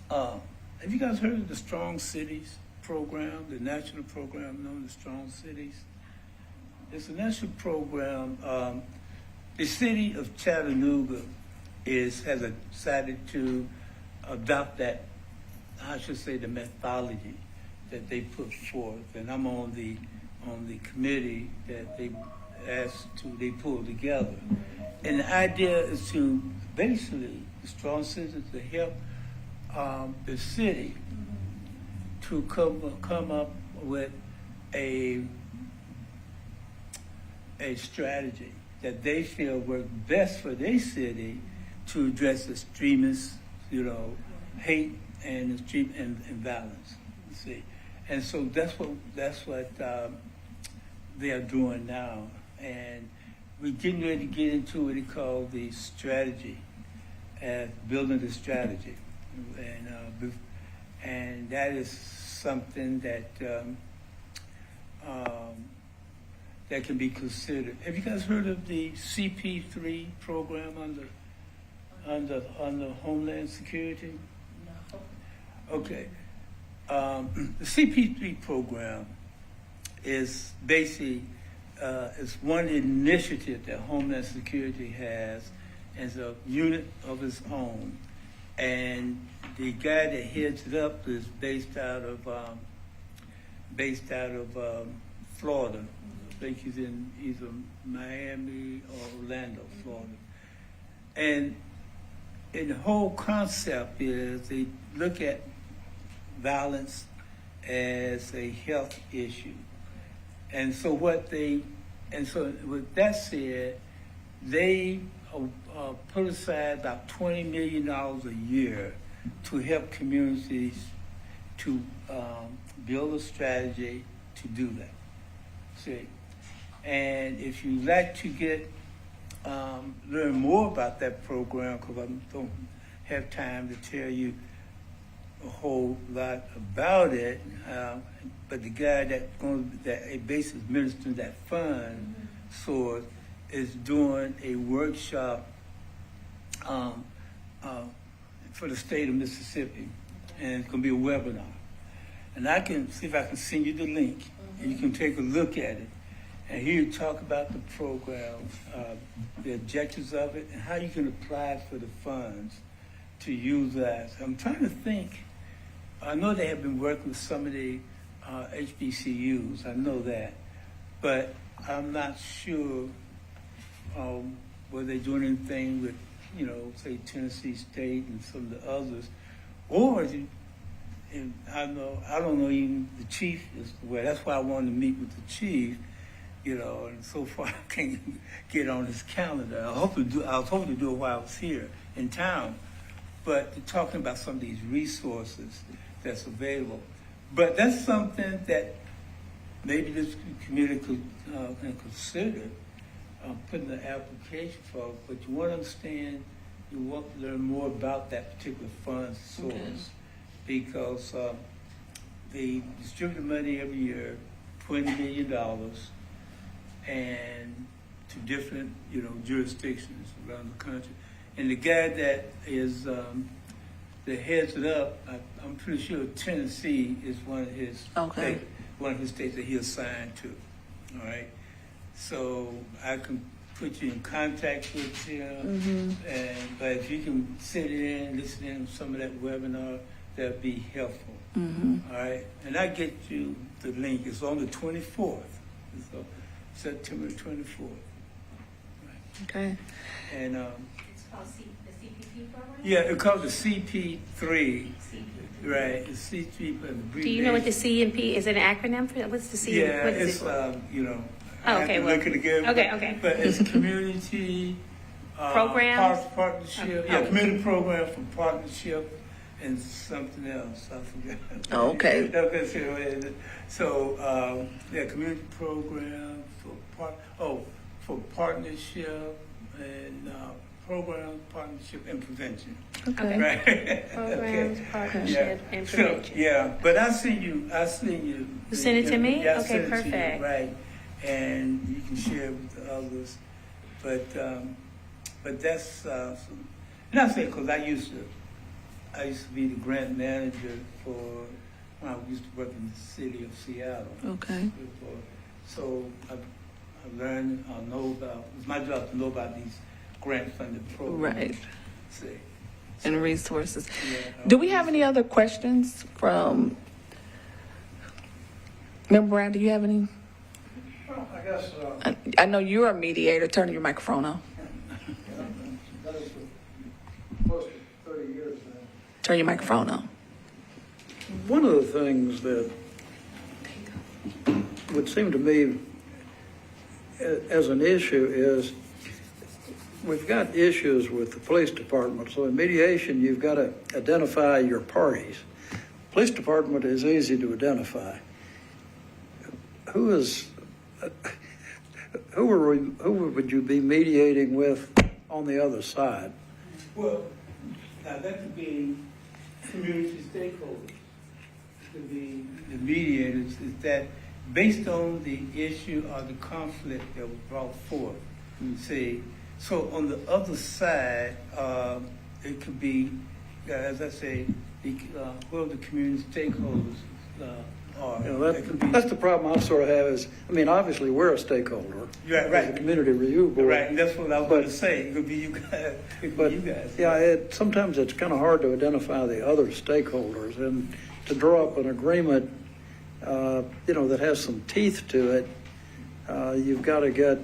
have you guys heard of the Strong Cities program, the national program known as Strong Cities? It's a national program. The city of Chattanooga has decided to adopt that, I should say, the methodology that they put forth, and I'm on the committee that they pull together. And the idea is to basically, the strong citizens to help the city to come up with a strategy that they feel works best for their city to address extremist, hate and extreme and violence. You see, and so that's what they are doing now, and we're getting ready to get into what they call the strategy, building the strategy, and that is something that that can be considered. Have you guys heard of the CP3 program under Homeland Security? No. Okay. The CP3 program is basically it's one initiative that Homeland Security has as a unit of its own, and the guy that heads it up is based out of Florida. I think he's in either Miami or Orlando, Florida. And the whole concept is they look at violence as a health issue. And so with that said, they put aside about $20 million a year to help communities to build a strategy to do that. See, and if you'd like to learn more about that program, because I don't have time to tell you a whole lot about it, but the guy that basically administering that fund source is doing a workshop for the state of Mississippi, and it's going to be a webinar. And I can see if I can send you the link, and you can take a look at it, and hear you talk about the program, the objectives of it, and how you can apply for the funds to use that. So I'm trying to think. I know they have been working with some of the HBCUs. I know that, but I'm not sure whether they're doing anything with, say Tennessee State and some of the others, or and I don't know even the chief is aware. That's why I wanted to meet with the chief, and so far I can't get on his calendar. I was hoping to do it while I was here in town, but they're talking about some of these resources that's available. But that's something that maybe this community can consider putting an application for. But you want to understand, you want to learn more about that particular fund source. Okay. Because they distribute money every year, $20 million, and to different, jurisdictions around the country. And the guy that is that heads it up, I'm pretty sure Tennessee is one of his states that he assigned to. All right, so I can put you in contact with him, but if you can sit in, listen in some of that webinar, that'd be helpful. All right, and I get you the link. It's on the 24th, so September 24th. Right. Okay. And It's called the CPP program? yeah, it's called the CP3. Right, the CP. Do you know what the C and P is? It an acronym for what's the C? Yeah, what is it's it? I Oh, have okay, to well, look it again. okay. But it's community Programs? partnership. Yeah, community program for partnership and something else. I forget. Oh, okay. So community program for partnership and program partnership and prevention. Okay. Right. Programs, partnership, and prevention. So, but I seen you. You send it to me? Yeah, I Okay, sent it to you, perfect. right, and you can share it with the others. But that's and I say because I used to be the grant manager for when I used to work in the city of Seattle. Okay. Before. So I learned. I know about. It's my job to know about these grant-funded programs. Right. See. And resources. Yeah, Do we have any other questions from Member Brown, do you have any? Well, I guess, I know you're a mediator. Turn your microphone on. that is close to 30 years now. Turn your microphone on. One of the things that would seem to me as an issue is we've got issues with the police department. So in mediation, you've got to identify your parties. Police department is easy to identify. Who would you be mediating with on the other side? Well, now that could be community stakeholders. It could be the mediators. Is that based on the issue or the conflict that was brought forth? See, so on the other side, it could be, as I say, who the community stakeholders are. You know, It could be- that's the problem I sort of have is, I mean, obviously we're a stakeholder. Right. As a community review board. Right, and that's what I was going to say. It could be you guys. It could But be you guys. yeah, sometimes it's kind of hard to identify the other stakeholders and to draw up an agreement, that has some teeth to it. You've got to get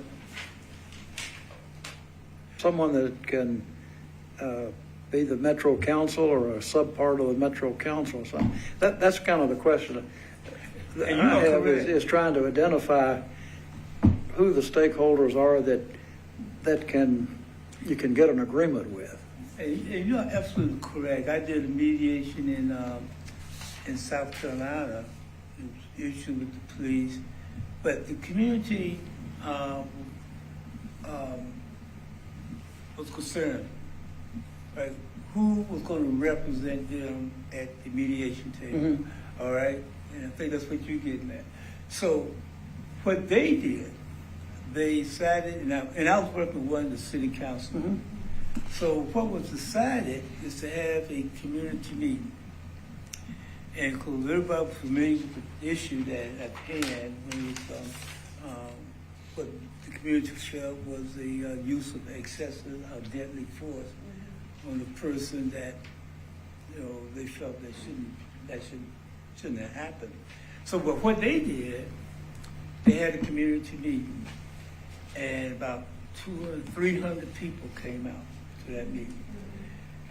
someone that can be the Metro Council or a subpart of the Metro Council. So that's kind of the question that And I you are have correct. is trying to identify who the stakeholders are that you can get an agreement with. And you're absolutely correct. I did a mediation in South Carolina, issue with the police, but the community was concerned, right? Who was going to represent them at the mediation table? Mhm. All right, and I think that's what you're getting at. So, what they did, they decided, and I was working with one of the city council. Mhm. So what was decided is to have a community meeting. And because everybody was familiar with the issue that at hand when it was what the community felt was the use of excessive or deadly force on the person that they felt that shouldn't have happened. So, but what they did, they had a community meeting, and about 200, 300 people came out to that meeting.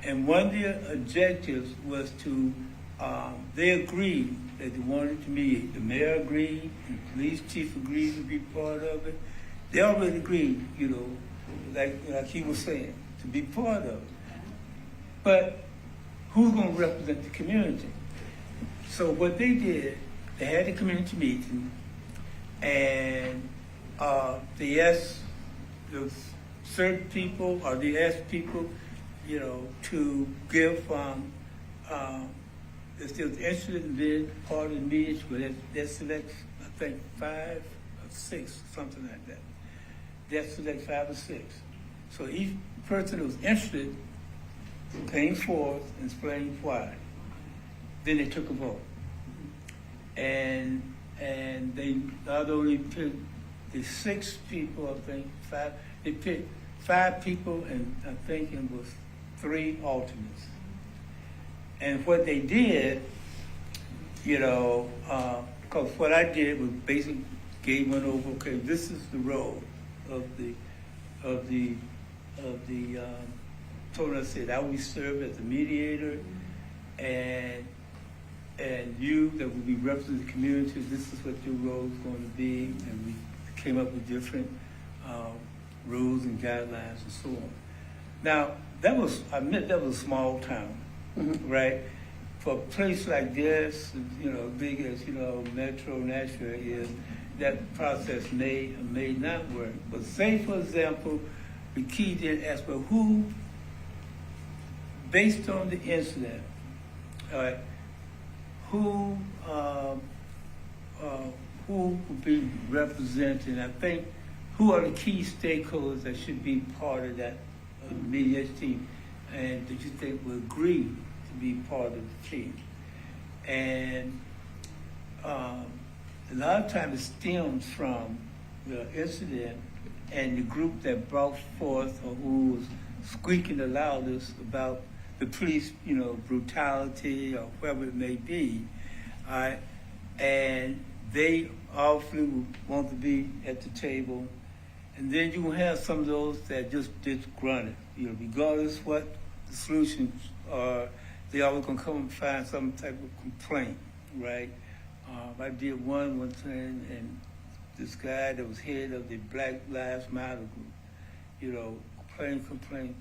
And one of the objectives was to, they agreed that they wanted to meet. The mayor agreed, and the police chief agreed to be part of it. They already agreed, like he was saying, to be part of it. But who's going to represent the community? So what they did, they had a community meeting, and they asked certain people, or they asked people, to give, if they was interested in being part of the meeting, but they select, I think, 5 or 6, something like that. They select 5 or 6. So each person who was interested came forth and explained why. Then they took a vote. And they not only picked the 6 people, I think, 5, they picked 5 people, and I think it was 3 alternates. And what they did, because what I did was basically gave one over, okay, this is the role of the told us that I will serve as a mediator, and you that will be representing the community, this is what your role is going to be, and we came up with different rules and guidelines and so on. Now, I admit that was a small town, right? For a place like this, big as, Metro Nashville is, that process may or may not work. But say, for example, the key did ask, well, who, based on the incident, all right, who would be representing, I think, who are the key stakeholders that should be part of that mediation team, and that you think will agree to be part of the team? And a lot of times it stems from the incident and the group that brought forth or who was squeaking the loudest about the police, brutality or whatever it may be. And they obviously would want to be at the table. And then you will have some of those that just disgruntled. Regardless what the solutions are, they always gonna come and find some type of complaint, right? I did one time, and this guy that was head of the Black Lives Matter group, complain.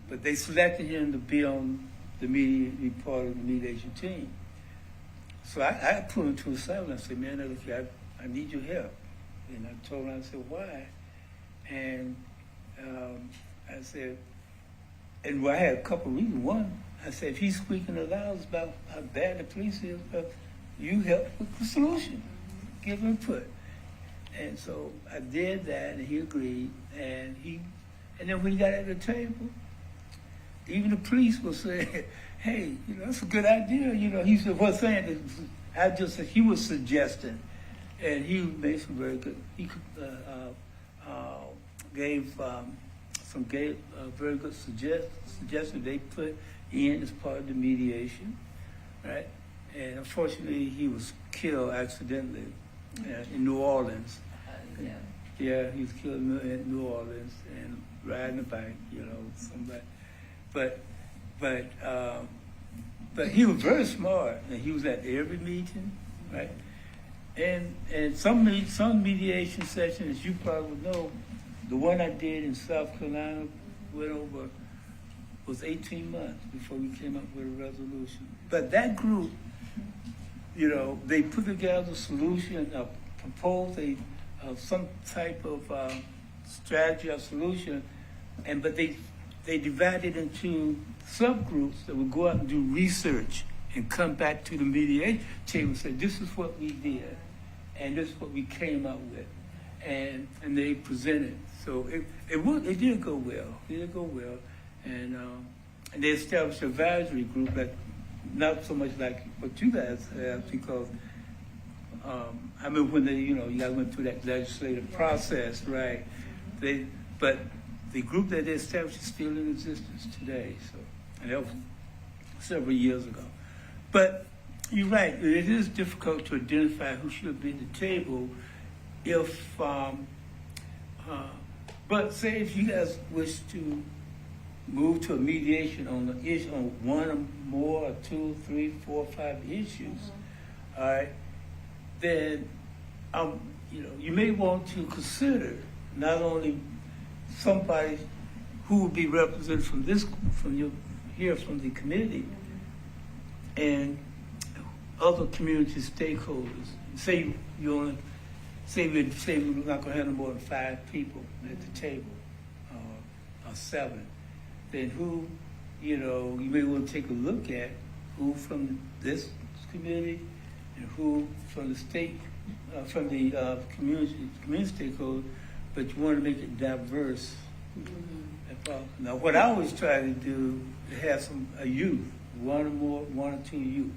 But they selected him to be on the media, be part of the mediation team. So I put him to the side and I said, man, look, I need your help. And I told him, I said, why? And I said, and I had a couple of reasons. One, I said, if he's squeaking the loudest about how bad the police is, but you help with the solution, give input. And so I did that, and he agreed. And then when he got at the table, even the police was saying, hey, that's a good idea. He said, what's saying? He was suggesting, and he made some very good, gave very good suggestions they put in as part of the mediation, right? And unfortunately, he was killed accidentally in New Orleans. Yeah, he was killed in New Orleans and riding a bike, somebody. But he was very smart, and he was at every meeting, right? And some mediation sessions, you probably would know, the one I did in South Carolina was 18 months before we came up with a resolution. But that group, they put together a solution, proposed some type of strategy or solution, but they divided into subgroups that would go out and do research and come back to the mediation table and say, this is what we did, and this is what we came up with. And they presented. So it did go well. And they established an advisory group, not so much like what you guys have, because I remember when you guys went through that legislative process, right? But the group that they established is still in existence today. So, and that was several years ago. But you're right. It is difficult to identify who should be at the table. But say if you guys wish to move to a mediation on the issue, on one or more, or 2, 3, 4, 5 issues, all right, then you may want to consider not only somebody who will be represented from the committee, and other community stakeholders. Say we're not going to have no more than 5 people at the table, or 7. Then who, you may want to take a look at who from this community and who from the state, from the community stakeholders, but you want to make it diverse. Now, what I always try to do is have a youth, 1 or 2 youth,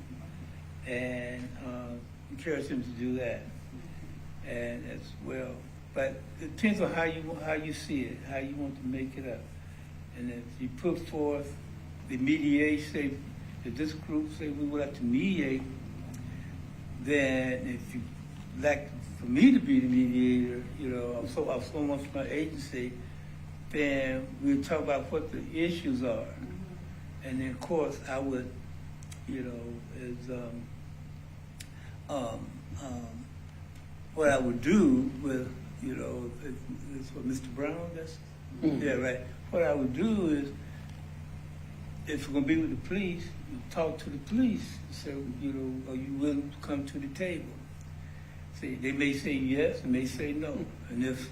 and encourage them to do that. And as well, but it depends on how you see it, how you want to make it up. And if you put forth the mediation, say if this group say we would like to mediate, then if you like for me to be the mediator, I'm so much from my agency, then we'll talk about what the issues are. And then of course I would, what I would do with, it's what Mr. Brown does. Mm-hmm. Yeah, right. What I would do is, if we're going to be with the police, talk to the police. So, are you willing to come to the table? See, they may say yes, and may say no. And if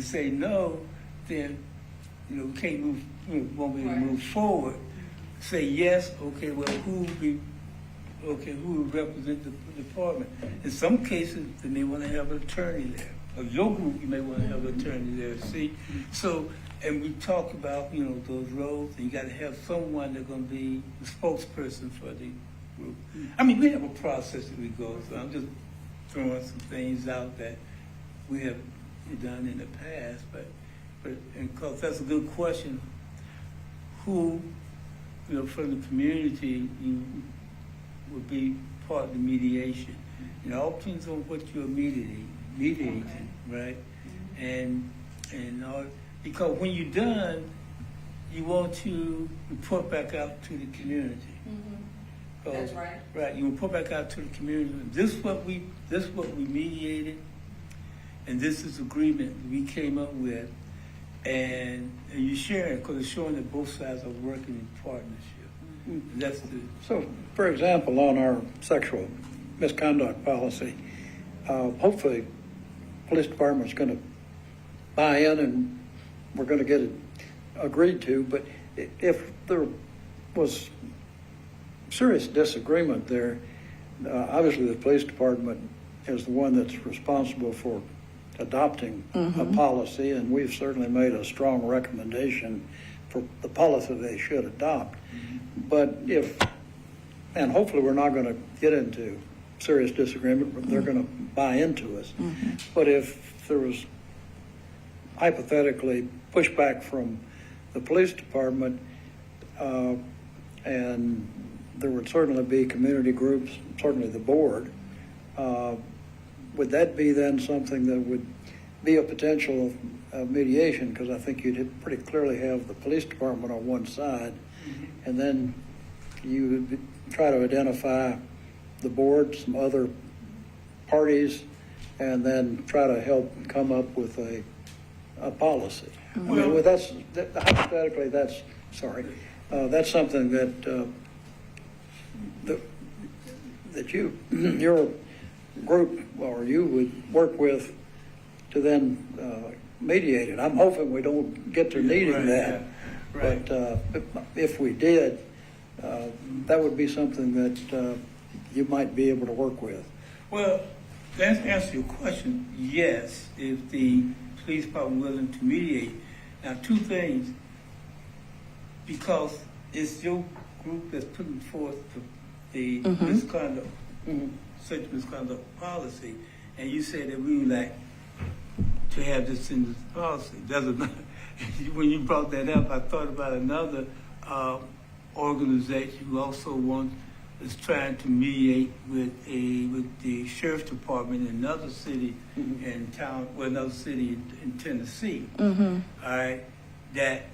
say no, then, we can't move, won't be able to move forward. Say yes, okay, well, who will represent the department? In some cases, they may want to have an attorney there. Or your group, you may want to have an attorney there, see? So, and we talk about, those roles, and you got to have someone that's going to be the spokesperson for the group. I mean, we have a process that we go through. I'm just throwing some things out that we have done in the past, but because that's a good question, who, from the community, you would be part of the mediation. It all depends on what you're mediating, right? And because when you're done, you want to report back out to the community. That's right. Right, you report back out to the community. This is what we mediated, and this is agreement we came up with, and you share it because it's showing that both sides are working in partnership. That's the So, for example, on our sexual misconduct policy, hopefully, police department's going to buy in and we're going to get it agreed to. But if there was serious disagreement there, obviously the police department is the one that's responsible for adopting a policy, and we've certainly made a strong recommendation for the policy they should adopt. But and hopefully we're not going to get into serious disagreement, but they're going to buy into us. But if there was hypothetically pushback from the police department, and there would certainly be community groups, certainly the board, would that be then something that would be a potential mediation? Because I think you'd pretty clearly have the police department on one side, and then you would try to identify the board, some other parties, and then try to help come up with a policy. I mean, hypothetically, that's something that your group or you would work with to then mediate it. I'm hoping we don't get to needing that, right. but if we did, that would be something that you might be able to work with. Well, to answer your question, yes, if the police department willing to mediate. Now, two things, because it's your group that's putting forth the misconduct, sexual misconduct policy, and you say that we would like to have this in this policy. Doesn't matter. When you brought that up, I thought about another organization who also is trying to mediate with the sheriff's department in another city in town, well, another city in Tennessee. All right, that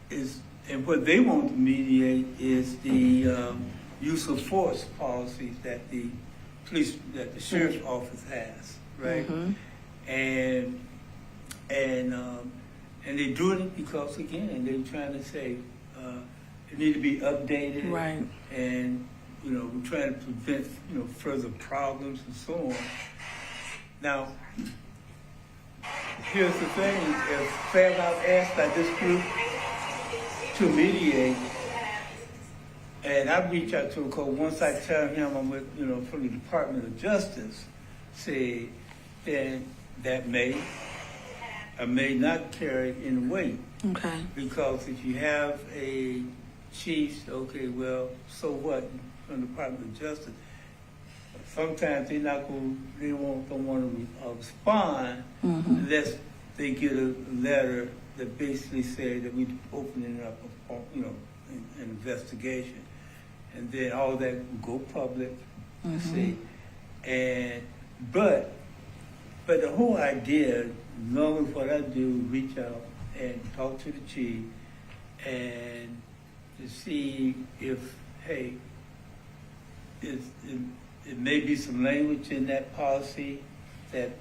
is, and what they want to mediate is the use of force policies that the sheriff's office has, right? And they're doing it because, again, they're trying to say it need to be updated, Right. And we're trying to prevent further problems and so on. Now, here's the thing: if Fairmount asked by this group to mediate, and I reach out to him because once I tell him I'm with from the Department of Justice, say, then that may or may not carry in weight. Okay. Because if you have a chief, okay, well, so what, from the Department of Justice, sometimes they don't want to respond unless they get a letter that basically say that we're opening up an investigation, and then all that will go public. See, but the whole idea, knowing what I do, reach out and talk to the chief and to see if, hey, it may be some language in that policy that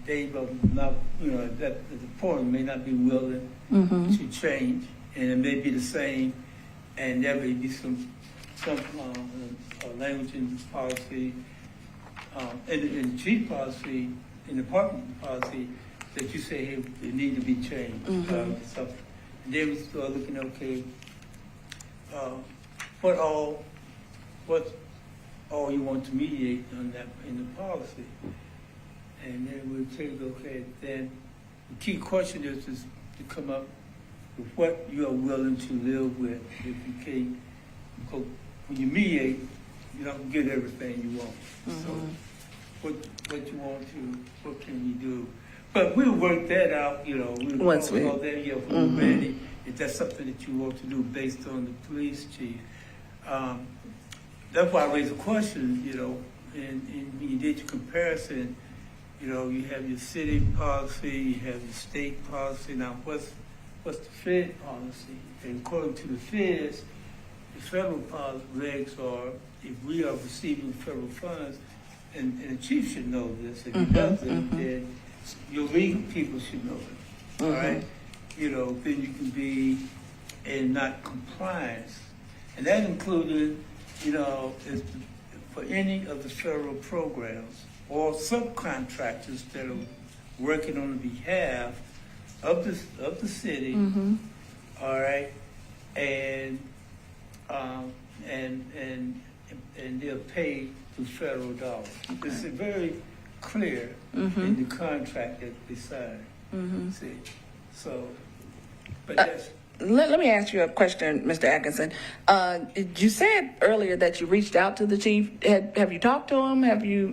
they will not, that the department may not be willing to change, and it may be the same, and there may be some language in the policy, in the chief policy, in the department policy, that you say, hey, it need to be changed. So, and then we start looking, okay, what all you want to mediate on that in the policy, and then we'll take, okay, then the key question is to come up with what you are willing to live with. If you can't, because when you mediate, you don't get everything you want. So what you want to, what can you do? But we'll work that out, we'll Once talk about that here when we're ready, if that's something that you want to do based on the police chief. That's why I raised a question, and when you did your comparison, you know, you have your city policy, you have your state policy. Now, what's the Fed policy? And according to the Feds, the federal regs are, if we are receiving federal funds, and the chief should know this, if he doesn't, then your legal people should know it, all right? You know, then you can be in not compliance. And that included, you know, is for any of the federal programs or subcontractors that are working on behalf of the city, all right, and they're paid through federal dollars. Okay. It's very clear in the contract that they sign. See, so, but that's. Let me ask you a question, Mr. Atkinson. You said earlier that you reached out to the chief. Have you talked to him?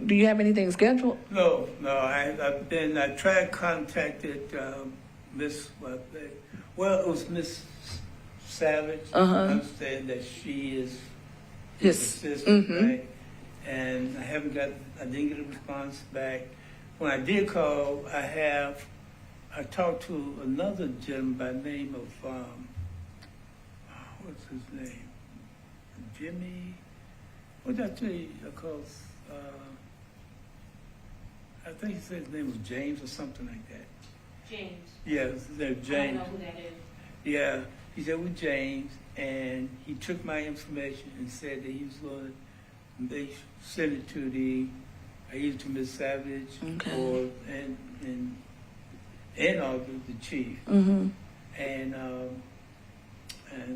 Do you have anything scheduled? No. I tried contacted Miss. Well, it was Miss Savage. I understand that she is his assistant, right? And I didn't get a response back. When I did call, I talked to another gentleman by the name of, what's his name? Jimmy? What did I tell you? I think he said his name was James or something like that. James. Yeah, his name was James. I don't know who that is. Yeah, he said with James, and he took my information and said that he was going to send it to either to Miss Savage or and also the chief. And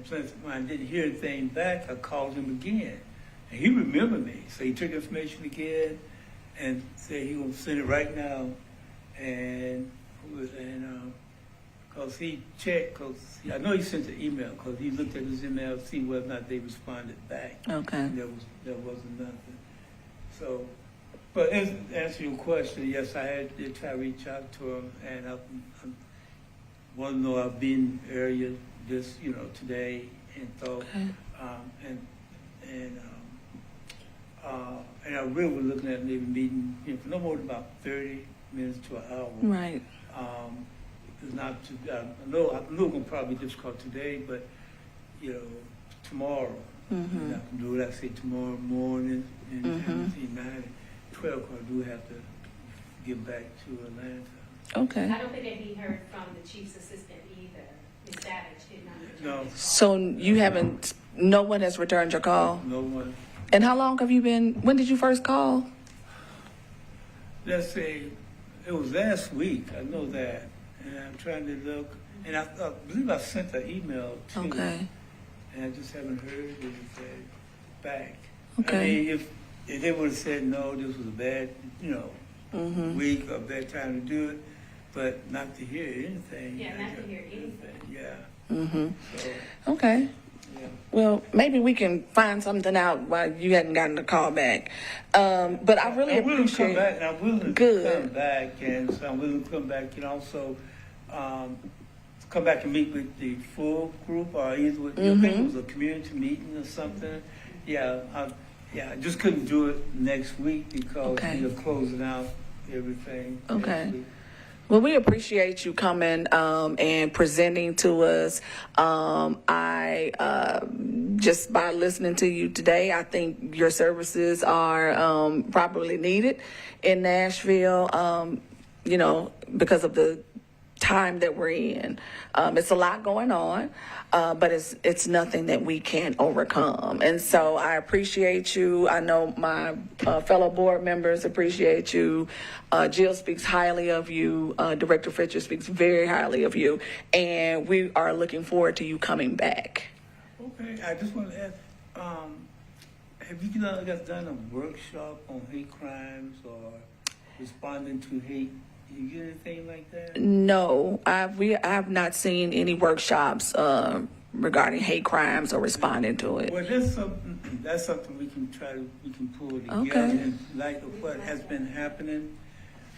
since when I didn't hear anything back, I called him again, and he remembered me. So he took information again and said he will send it right now, and because he checked, because I know he sent an email, because he looked at his email to see whether or not they responded back. Okay. And there wasn't nothing. So, but to answer your question, yes, I did try to reach out to him, and I want to know I've been in the area just, today, and thought, and I really was looking at maybe meeting, for no more than about 30 minutes to an hour. Right. It's not too, I know it's going to probably be difficult today, but, tomorrow, I can do it, I say tomorrow morning, and 9, 12, I do have to get back to Atlanta. Okay. I don't think that he heard from the chief's assistant either. Ms. Savage did not return No. his call. So you haven't, no one has returned your call? No one. And how long have you been, when did you first call? Let's say, it was last week, I know that, and I'm trying to look, and I believe I sent an email too. Okay. And I just haven't heard anything back. Okay. I mean, if they would have said, no, this was a bad, week or a bad time to do it, but not to hear anything. Yeah, not to hear anything. Yeah. So, Okay. yeah. Well, maybe we can find something out while you hadn't gotten the call back. But I really I'm willing to come appreciate. back, and I'm willing to Good. come back, and so I'm willing to come back and also come back and meet with the full group, or either with, I think it was a community meeting or something. Yeah, I just couldn't do it next week because we are closing out everything. Okay. next week. Well, we appreciate you coming and presenting to us. I just by listening to you today, I think your services are probably needed in Nashville. Because of the time that we're in, it's a lot going on, but it's nothing that we can't overcome. And so I appreciate you. I know my fellow board members appreciate you. Jill speaks highly of you. Director Fitcher speaks very highly of you, and we are looking forward to you coming back. Okay, I just want to ask, have you guys done a workshop on hate crimes or responding to hate? Did you get anything like that? No, I have not seen any workshops regarding hate crimes or responding to it. Well, that's something we can pull together in light of what has been happening,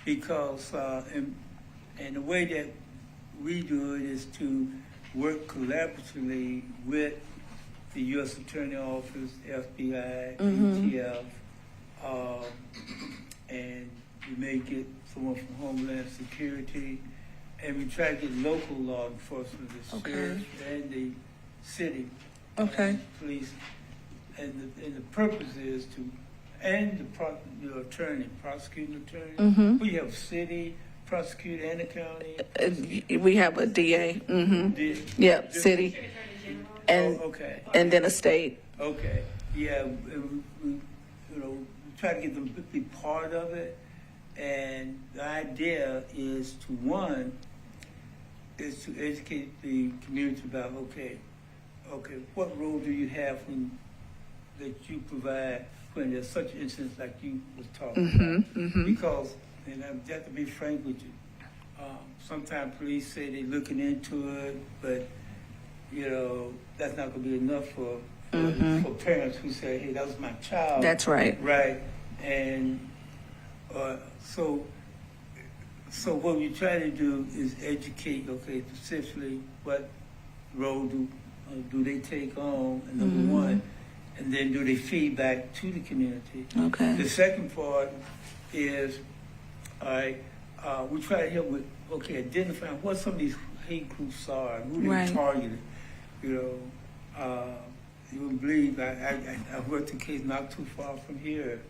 because and the way that we do it is to work collaboratively with the U.S. Attorney Office, FBI, ATF, and we may get someone from Homeland Security, and we try to get local law enforcement, the Okay. sheriff and the city Okay. police, and the purpose is to, and the attorney, prosecuting attorney. Mhm. We have city, prosecutor, and the county. We have a DA. Yep, city, and Okay. and then a state. Okay, yeah, we try to get them to be part of it, and the idea is to educate the community about, okay, what role do you have that you provide when there's such incidents like you was talking about? Because, and I have to be frank with you, sometimes police say they're looking into it, but, that's not gonna be enough for parents who say, hey, that was my child. That's right. Right, and so what we try to do is educate, specifically what role do they take on, and number one, and then do they feed back to the community. Okay. The second part is, we try to help with, identifying what some of these hate groups are, who they're Right. targeted. You wouldn't believe, I worked a case not too far from here,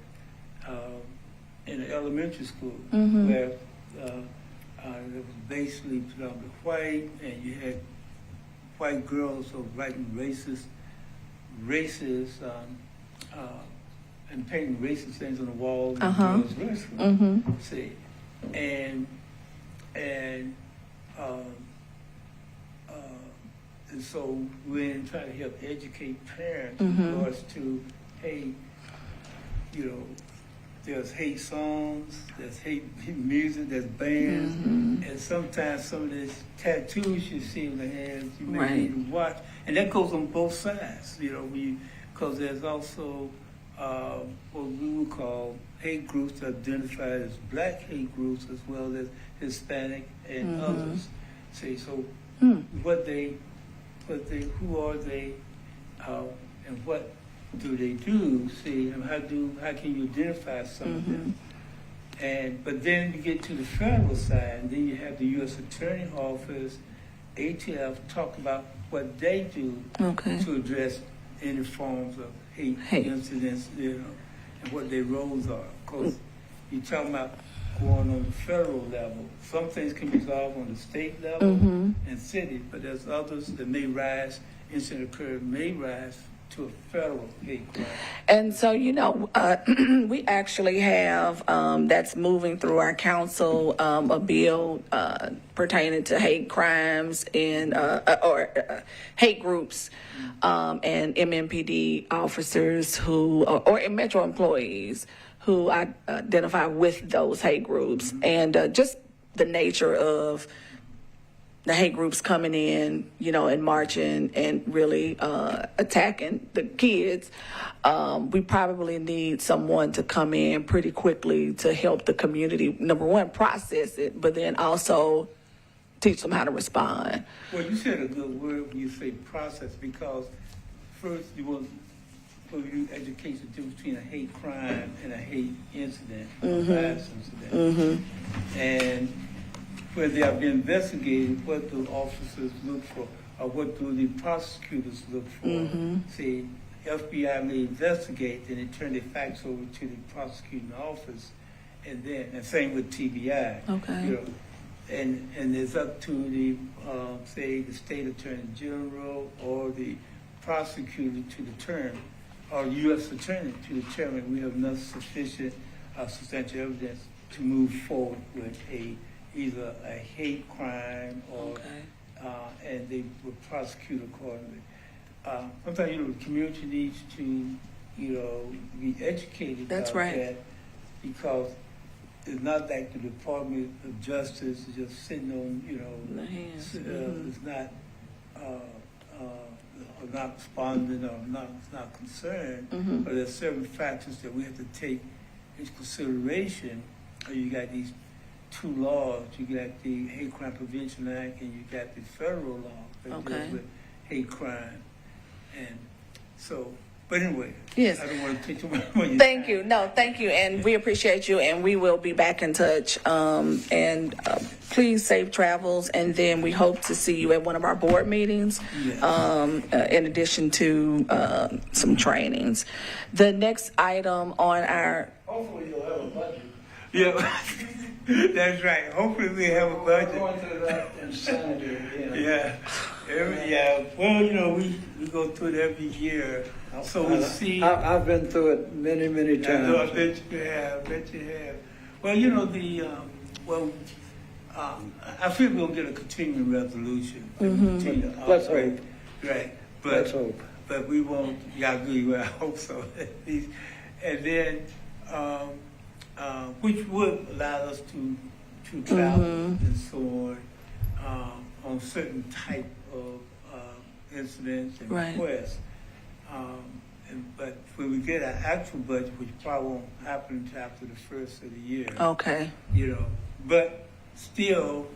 in an elementary school, where it was basically predominantly white, and you had white girls writing racist, and painting racist things on the walls in the girls' restroom. See, and so we're trying to help educate parents in regards to, hey, there's hate songs, there's hate music, there's bands, and sometimes some of these tattoos you see in the hands, you may Right. need to watch. And that goes on both sides, because there's also what we would call hate groups identified as black hate groups as well as Hispanic and others. See, so who are they, and what do they do? See, and how can you identify some of them? But then you get to the federal side, and then you have the U.S. Attorney Office, ATF, talk about what they do Okay. to address any forms of hate incidents, and what their roles are. Of course, you're talking about going on the federal level. Some things can be resolved on the state level and city, but there's others that may rise, incident occur, may rise to a federal hate crime. And so, we actually have, that's moving through our council, a bill pertaining to hate crimes and, hate groups, and MMPD officers or Metro employees who identify with those hate groups. And just the nature of the hate groups coming in, and marching and really attacking the kids, we probably need someone to come in pretty quickly to help the community, number one, process it, but then also teach them how to respond. Well, you said a good word when you say process, because first you educate the difference between a hate crime and a hate incident, a violence incident. And where they have been investigated, what do officers look for, or what do the prosecutors look for? See, FBI may investigate, then they turn the facts over to the prosecuting office, and same with TBI. Okay. And it's up to the, say, the state attorney general or the prosecutor to determine, or U.S. attorney to determine we have enough sufficient substantial evidence to move forward with either a hate crime or, and they would prosecute accordingly. Sometimes, the community needs to, be educated That's about right. that, because it's not like the Department of Justice is just sitting on, The hands. it's not responding or not concerned, but there's certain factors that we have to take into consideration. You got these two laws. You got the Hate Crime Prevention Act, and you got the federal law that deals with hate crime. And so But anyway, Yes. I don't want to take too much more of your Thank time. you. No, thank you. And we appreciate you, and we will be back in touch. Please safe travels, and then we hope to see you at one of our board meetings, Yes. in addition to some trainings. The next item on our, Hopefully you'll have a budget. Yeah, that's right. Hopefully we have a We're budget. going through that insanity again. Yeah, well, you know, we go through it every year, so we see. I've been through it many, many I know, I times. bet you have, Well, you know, I feel we'll get a continuing resolution. Continue to Let's operate. hope. Right, Let's hope. but we won't, yeah, I agree, well, I hope so, at least. And then, which would allow us to travel and so on certain type of incidents and Right. requests. But when we get our actual budget, which probably won't happen until after the first of the year, okay, you know, but still,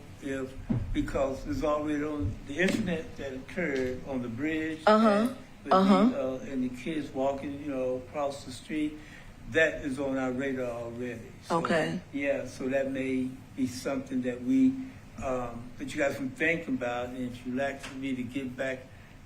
because there's already on the incident that occurred on the bridge. And the kids walking, you know, across the street, that is on our radar already. So, Okay. Yeah, so that may be something that we, that you guys can think about, and if you'd like for me to get back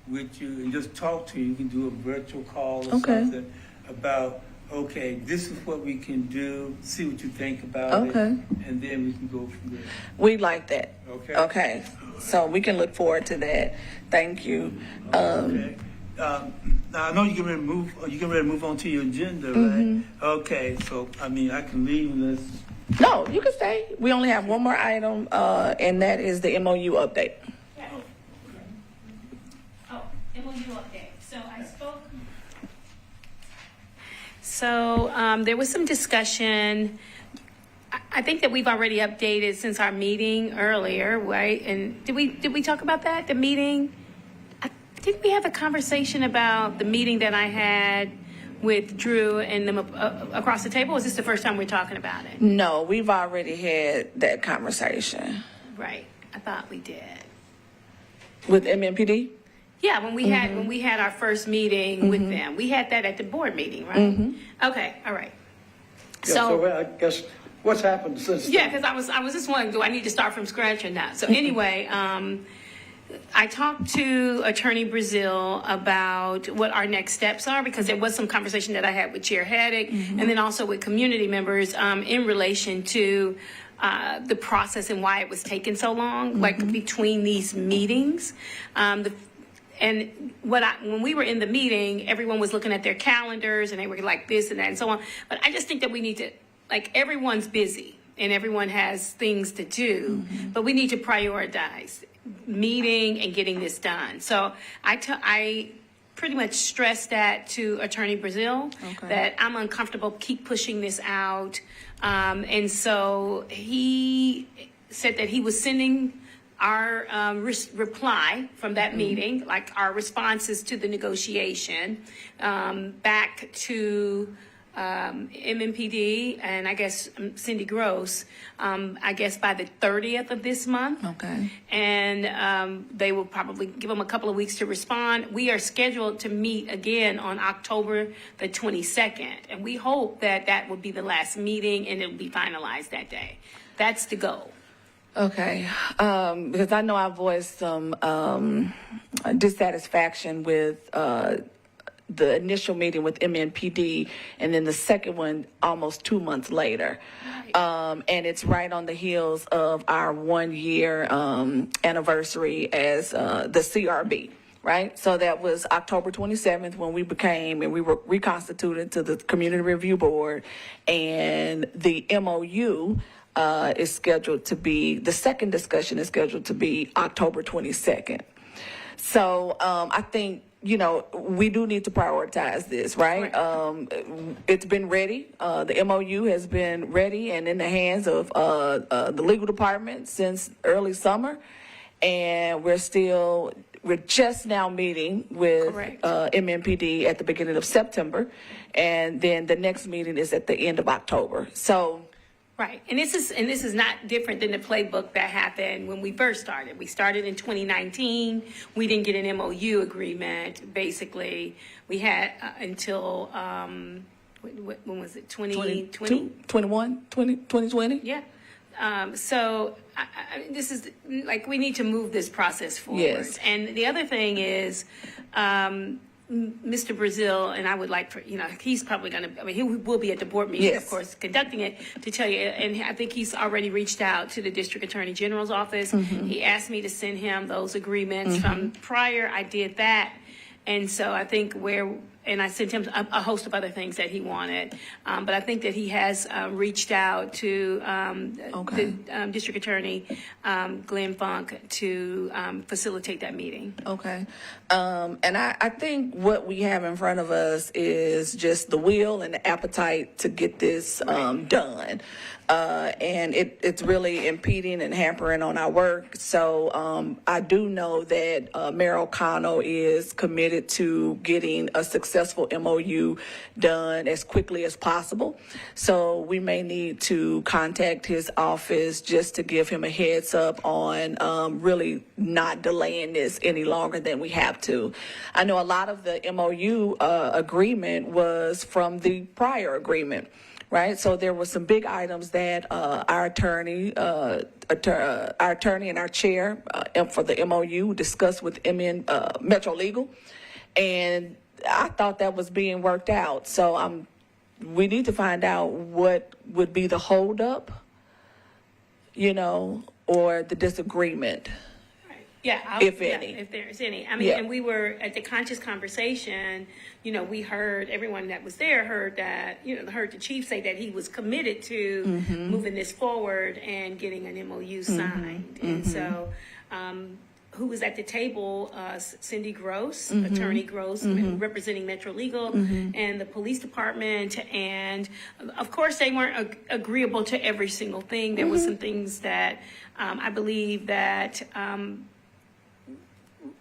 with you and just talk to you, you can do a virtual call or Okay. something about, okay, this is what we can do, see what you think about it, Okay. and then we can go from there. we like that. Okay. Okay, so we can look forward to that. Thank you. Okay. Now I know you can ready to move. You can ready to move on to your agenda, right? Mm-hmm. Okay. So I mean, I can leave this. No, you can stay. We only have one more item, and that is the MOU update. Oh, MOU update. So I spoke. So there was some discussion. I think that we've already updated since our meeting earlier, right? And did we talk about that? The meeting? Didn't we have a conversation about the meeting that I had with Drew and them across the table? Or is this the first time we're talking about it? No, we've already had that conversation Right. I thought we did. with MMPD. Yeah, when we had our first meeting with them, we had that at the board meeting, right? Okay, all right. Yeah, so I guess what's happened since? Yeah, because I was just wondering, do I need to start from scratch or not? So anyway, I talked to Attorney Brazil about what our next steps are, because there was some conversation that I had with Chair Haddock and then also with community members in relation to the process and why it was taking so long, like between these meetings. And when we were in the meeting, everyone was looking at their calendars and they were like this and that and so on. But I just think that we need to, like, everyone's busy and everyone has things to do, but we need to prioritize meeting and getting this done. So I pretty much stressed that to Attorney Brazil, that I'm uncomfortable, keep pushing this out. And so he said that he was sending our reply from that meeting, like our responses to the negotiation, back to MMPD and I guess Cindy Gross, I guess by the 30th of this month. Okay. And they will probably give them a couple of weeks to respond. We are scheduled to meet again on October the 22nd. And we hope that that will be the last meeting and it will be finalized that day. That's the goal. Okay, because I know I voiced some dissatisfaction with the initial meeting with MNPD, and then the second one almost 2 months later. And it's right on the heels of our 1 year anniversary as the CRB. Right, so that was October 27th when we became and we were reconstituted to the Community Review Board, and the MOU is scheduled to be, the second discussion is scheduled to be October 22nd. So I think, you know, we do need to prioritize this, right? It's been ready. The MOU has been ready and in the hands of the legal department since early summer. And we're just now meeting with MMPD at the beginning of September. And then the next meeting is at the end of October. So Right, and this is not different than the playbook that happened when we first started. We started in 2019. We didn't get an MOU agreement. Basically, we had until when was it? 2020? 2020? Yeah. So this is like we need to move this process forward. Yes. And the other thing is. Mr. Brazil, and I would like for, he's probably going to, he will be at the board meeting, Yes. of course, conducting it to tell you. And I think he's already reached out to the district attorney general's office. Mm-hmm. He asked me to send him those agreements from prior. I did that. And so I think and I sent him a host of other things that he wanted. But I think that he has reached out to the district attorney, Glenn Funk, to facilitate that meeting. Okay. And I think what we have in front of us is just the will and the appetite to get this done. And it's really impeding and hampering on our work. So I do know that Mayor O'Connell is committed to getting a successful MOU done as quickly as possible. So we may need to contact his office just to give him a heads up on really not delaying this any longer than we have to. I know a lot of the MOU agreement was from the prior agreement. Right, so there were some big items that our attorney and our chair for the MOU discussed with Metro Legal, and I thought that was being worked out. So we need to find out what would be the holdup, or the disagreement. Yeah, if any. If there's any. I mean, Yeah. And we were at the conscious conversation, we heard, everyone that was there heard that, heard the chief say that he was committed to moving this forward and getting an MOU signed. And so, who was at the table, Cindy Gross, Attorney Gross, representing Metro Legal, and the police department. And of course, they weren't agreeable to every single thing. There were some things that I believe that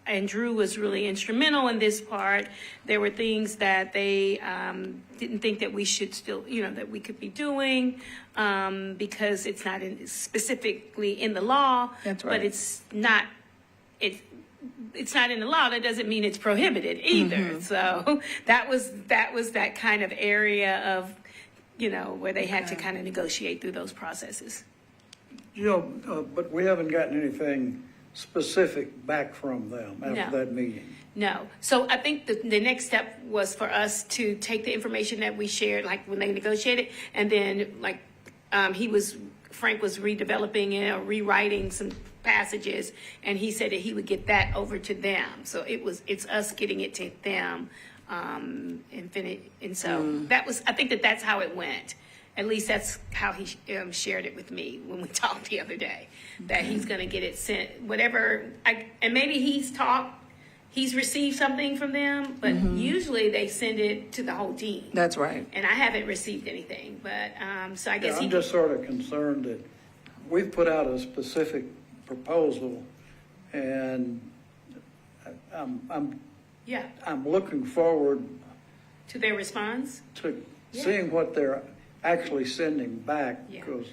and Drew was really instrumental in this part. There were things that they didn't think that we should still, that we could be doing because it's not specifically in the law. That's right. But it's not in the law. That doesn't mean it's prohibited either. So that was that kind of area of, where they had to kind of negotiate through those processes. But we haven't gotten anything specific back from them after that meeting. No. So I think the next step was for us to take the information that we shared, like when they negotiated, and then Frank was redeveloping it or rewriting some passages, and he said that he would get that over to them. So it's us getting it to them, and so I think that's how it went. At least that's how he shared it with me when we talked the other day, that he's going to get it sent, whatever. And maybe he's received something from them, but usually they send it to the whole team. That's right. And I haven't received anything, but so I guess I'm just sort of concerned that we've put out a specific proposal, and I'm looking forward to their response. to seeing what they're actually sending back. Yeah. Because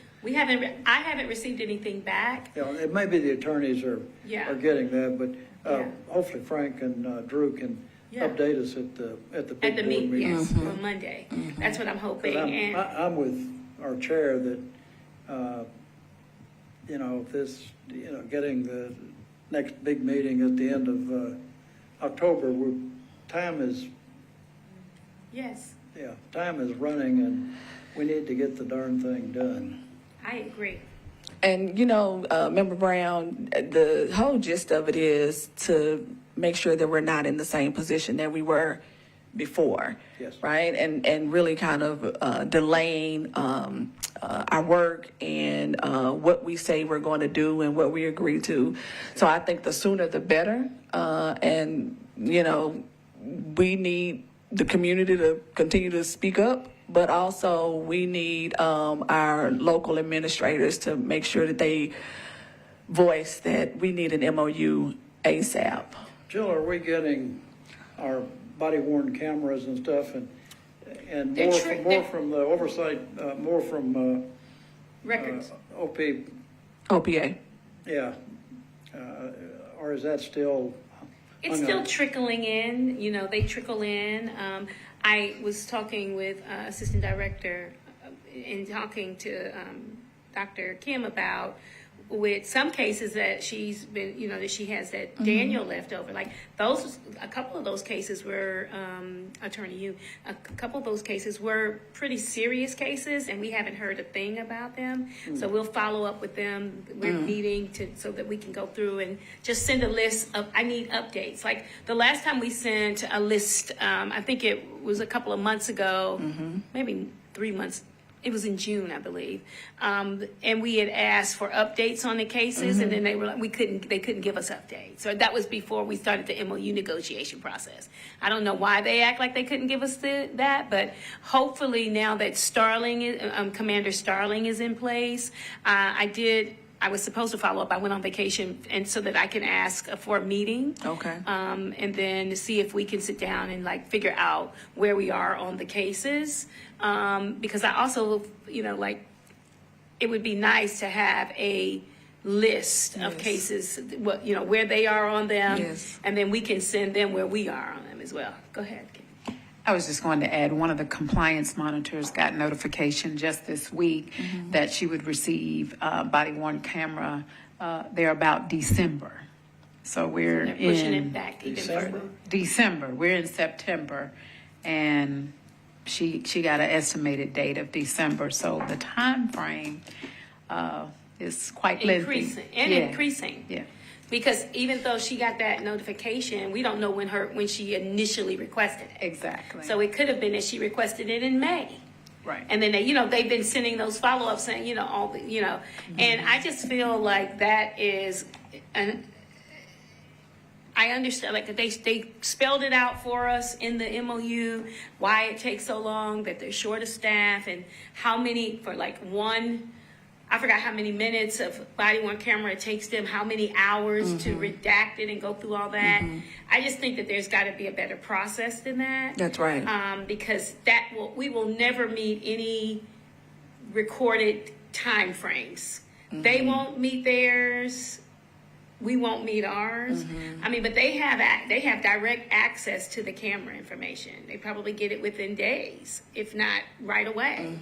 I haven't received anything back. it may be the attorneys are getting that, but hopefully Frank and Drew can update us at the big board meeting. Yes, on Monday. That's what I'm hoping. 'Cause I'm with our chair that this getting the next big meeting at the end of October, time is running, and we need to get the darn thing done. I agree. And, Member Brown, the whole gist of it is to make sure that we're not in the same position that we were before. Yes. Right? And really kind of delaying our work and what we say we're going to do and what we agree to. So I think the sooner the better. And, we need the community to continue to speak up, but also we need our local administrators to make sure that they voice that we need an MOU ASAP. Jill, are we getting our body-worn cameras and stuff, and They're more from the oversight, more from Records. OP, OPA. yeah. Or is that still? It's still trickling in, you know, they trickle in. I was talking with Assistant Director and talking to Dr. Kim about with some cases that she's been, you know, that she has that Daniel left over. Like those, a couple of those cases were, Attorney Yu, a couple of those cases were pretty serious cases, and we haven't heard a thing about them. So we'll follow up with them. We're meeting so that we can go through and just send a list of, I need updates. Like the last time we sent a list, I think it was a couple of months ago, maybe 3 months. It was in June, I believe, and we had asked for updates on the cases, and then they were like, they couldn't give us updates. So that was before we started the MOU negotiation process. I don't know why they act like they couldn't give us that, but hopefully now that Commander Starling is in place, I was supposed to follow up. I went on vacation, and so that I can ask for a meeting. Okay. And then to see if we can sit down and like figure out where we are on the cases. Because I also, you know, like it would be nice to have a list of cases, what, you know, where they are on them. Yes. And then we can send them where we are on them as well. Go ahead. I was just going to add, one of the compliance monitors got notification just this week that she would receive body-worn camera there about December. So we're They're pushing in it back even December? further. December. We're in September, and she got an estimated date of December. So the time frame is quite lengthy. Increasing. Yeah. Because even though she got that notification, we don't know when she initially requested it. Exactly. So it could have been that she requested it in May. Right. And then they've been sending those follow-ups saying, and I just feel like that is, I understand, like they spelled it out for us in the MOU, why it takes so long, that they're short of staff, and how many, for like I forgot how many minutes of body-worn camera it takes them, how many hours to redact it and go through all that. I just think that there's got to be a better process than that. That's right. Because we will never meet any recorded time frames. They won't meet theirs. We won't meet ours. I mean, but they have direct access to the camera information. They probably get it within days, if not right away,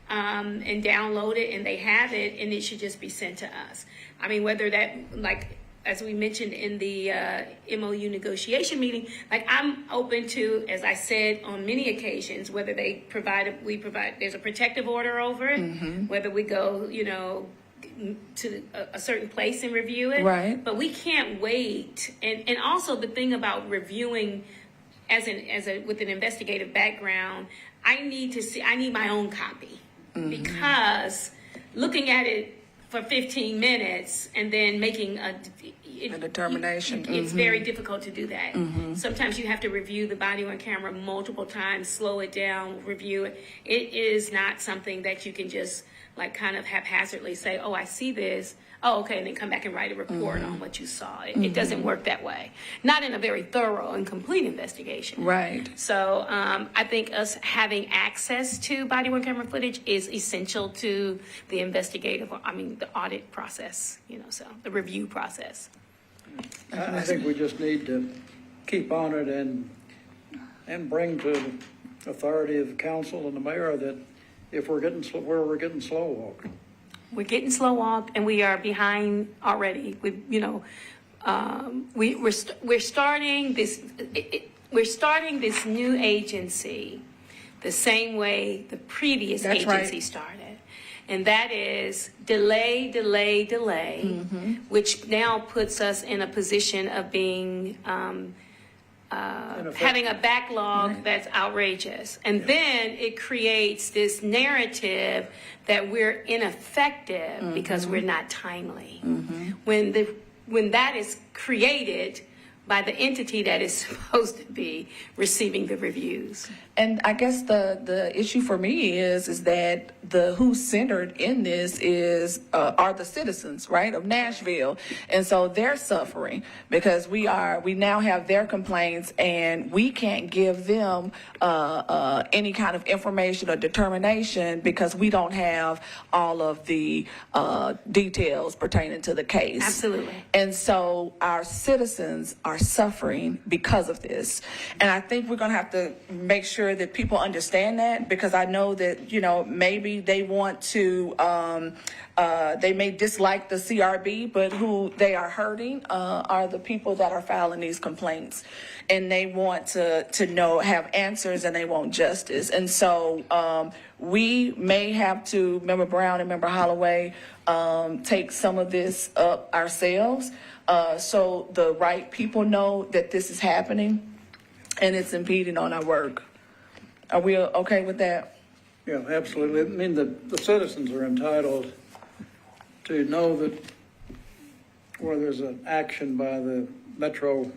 and download it, and they have it, and it should just be sent to us. I mean, whether that, like, as we mentioned in the MOU negotiation meeting, like I'm open to, as I said on many occasions, whether we provide, there's a protective order over it, whether we go, to a certain place and review it. Right. But we can't wait. And also the thing about reviewing with an investigative background, I need my own copy, because looking at it for 15 minutes and then making a determination. It's very difficult to do that. Sometimes you have to review the body-worn camera multiple times, slow it down, review it. It is not something that you can just like kind of haphazardly say, oh, I see this. Oh, okay, and then come back and write a report on what you saw. It doesn't work that way. Not in a very thorough and complete investigation. Right. So I think us having access to body-worn camera footage is essential to the the audit process, so the review process. I think we just need to keep on it and bring to the authority of the council and the mayor that if we're getting slow walked. We're getting slow walked, and we are behind already. We're starting this. We're starting this new agency the same way the previous That's agency right. started, and that is delay, which now puts us in a position of being. Having a backlog that's outrageous. And then it creates this narrative that we're ineffective because we're not timely. When that is created by the entity that is supposed to be receiving the reviews. And I guess the issue for me is that who's centered in this are the citizens, right, of Nashville, and so they're suffering because we now have their complaints and we can't give them any kind of information or determination because we don't have all of the details pertaining to the case. Absolutely. And so our citizens are suffering because of this, and I think we're going to have to make sure that people understand that, because I know that, maybe they want to, they may dislike the CRB, but who they are hurting are the people that are filing these complaints. And they want to have answers, and they want justice. And so we may have to, Member Brown and Member Holloway, take some of this up ourselves so the right people know that this is happening and it's impeding on our work. Are we okay with that? Yeah, absolutely. I mean, the citizens are entitled to know that where there's an action by the Metro,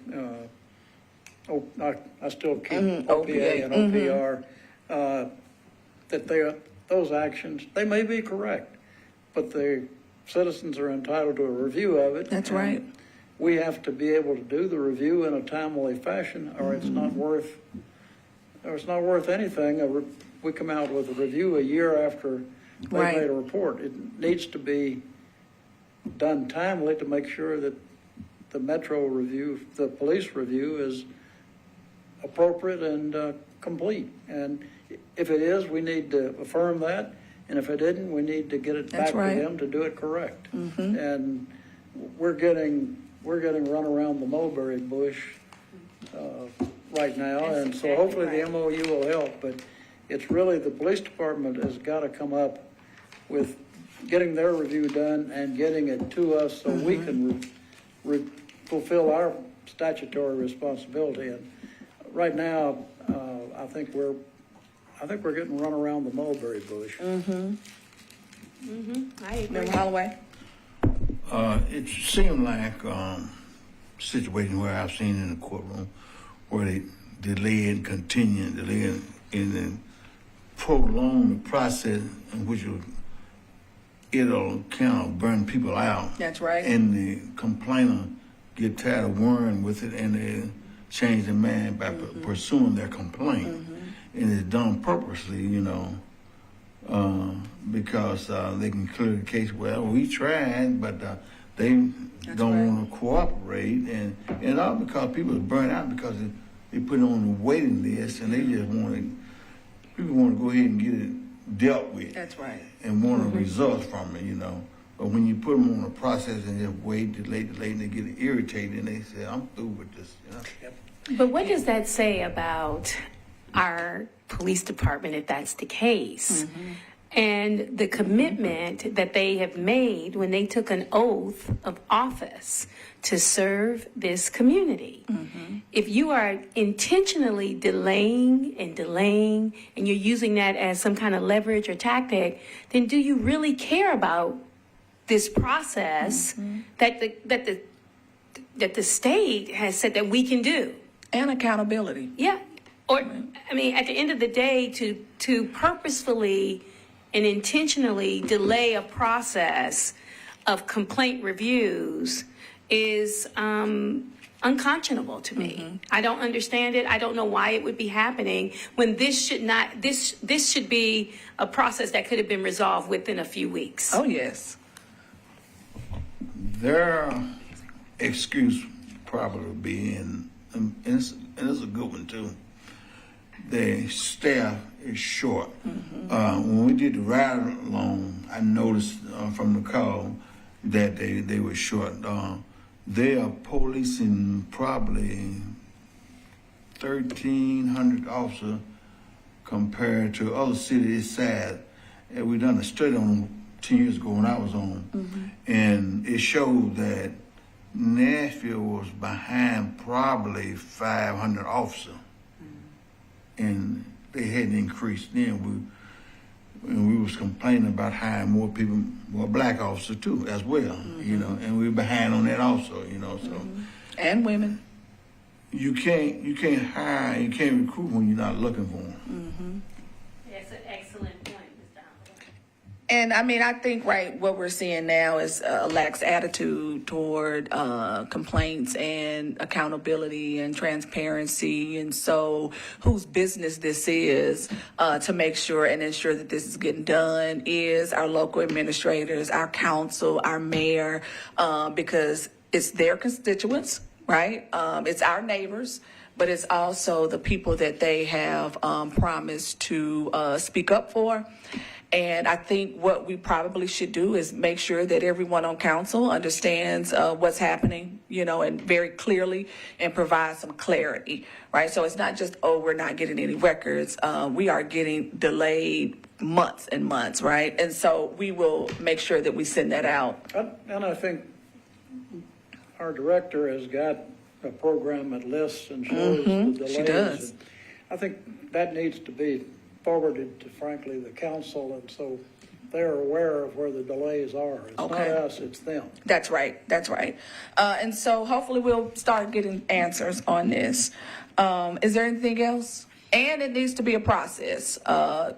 I still keep OPA and OPR, that those actions, they may be correct, but the citizens are entitled to a review of it. That's right. We have to be able to do the review in a timely fashion, or it's not worth anything. We come out with a review a year after they Right. made a report. It needs to be done timely to make sure that the Metro review, the police review, is appropriate and complete. And if it is, we need to affirm that. And if it isn't, we need to get it That's back right. to them to do it correct. And we're getting run around the mulberry bush right now, That's and so exactly hopefully right. the MOU will help. But it's really the police department has got to come up with getting their review done and getting it to us so we can fulfill our statutory responsibility. And right now, I think we're getting run around the mulberry bush. I agree. Member Holloway? It seemed like situation where I've seen in the courtroom where they delay and continue, delay and then prolong the process in which it'll kind of burn people out. That's right. And the complainant get tired of worrying with it, and they change their mind by pursuing their complaint. And it's done purposely, because they can clear the case. Well, we tried, but they don't want to cooperate, and all because people are burnt out because they put it on the waiting list, and they just people want to go ahead and get it dealt with. That's right. And want a result from it, But when you put them on a process and just wait, delay, and they get irritated, and they say, "I'm through with this." But what does that say about our police department if that's the case? And the commitment that they have made when they took an oath of office to serve this community. If you are intentionally delaying, and you're using that as some kind of leverage or tactic, then do you really care about this process that the state has said that we can do? And accountability. Yeah. Or, I mean, at the end of the day, to purposefully and intentionally delay a process of complaint reviews is unconscionable to me. I don't understand it. I don't know why it would be happening when this should be a process that could have been resolved within a few weeks. Oh, yes. Their excuse probably would be, and it's a good one too, the staff is short. When we did the ride along, I noticed from the call that they were short. They are policing probably 1,300 officers compared to other cities size. And we done a study on them 10 years ago when I was on, and it showed that Nashville was behind probably 500 officers, and they hadn't increased then. We was complaining about hiring more people, more black officers too, as well, and we were behind on that also, so. And women. you can't hire, you can't recruit when you're not looking for them. That's an excellent point, Mr. Holloway. And I mean, I think, right, what we're seeing now is a lax attitude toward complaints and accountability and transparency. And so whose business this is to make sure and ensure that this is getting done is our local administrators, our council, our mayor, because it's their constituents, right? It's our neighbors, but it's also the people that they have promised to speak up for. And I think what we probably should do is make sure that everyone on council understands what's happening, and very clearly, and provide some clarity, right? So it's not just, we're not getting any records. We are getting delayed months and months, right? And so we will make sure that we send that out. And I think our director has got a program that lists and shows the delays. she does. And I think that needs to be forwarded to, frankly, the council, and so they're aware of where the delays are. It's not Okay. us, it's them. That's right. That's right. And so hopefully we'll start getting answers on this. Is there anything else? And it needs to be a process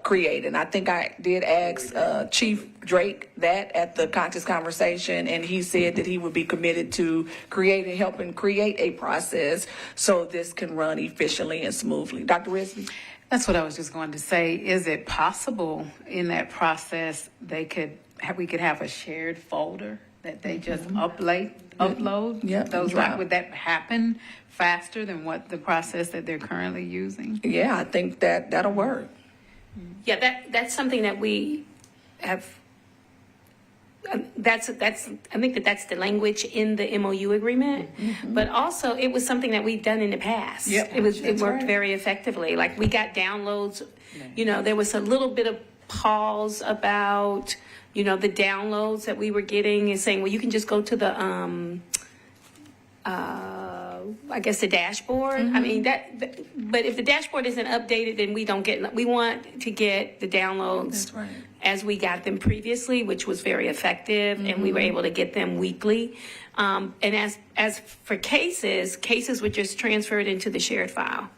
created. I think I did ask Chief Drake that at the conscious conversation, and he said that he would be committed to helping create a process so this can run efficiently and smoothly. Dr. Risby? That's what I was just going to say. Is it possible in that process we could have a shared folder that they just upload? Yeah, Those drop. would that happen faster than what the process that they're currently using? Yeah, I think that'll work. Yeah, that's something that we have. I think that's the language in the MOU agreement, but also it was something that we've done in the past. Yep, It that's worked right. very effectively. Like we got downloads, there was a little bit of pause about, the downloads that we were getting and saying, well, you can just go to the, I guess the dashboard. I mean but if the dashboard isn't updated, then we want to get the downloads That's right. as we got them previously, which was very effective, and we were able to get them weekly. And as for cases were just transferred into the shared file.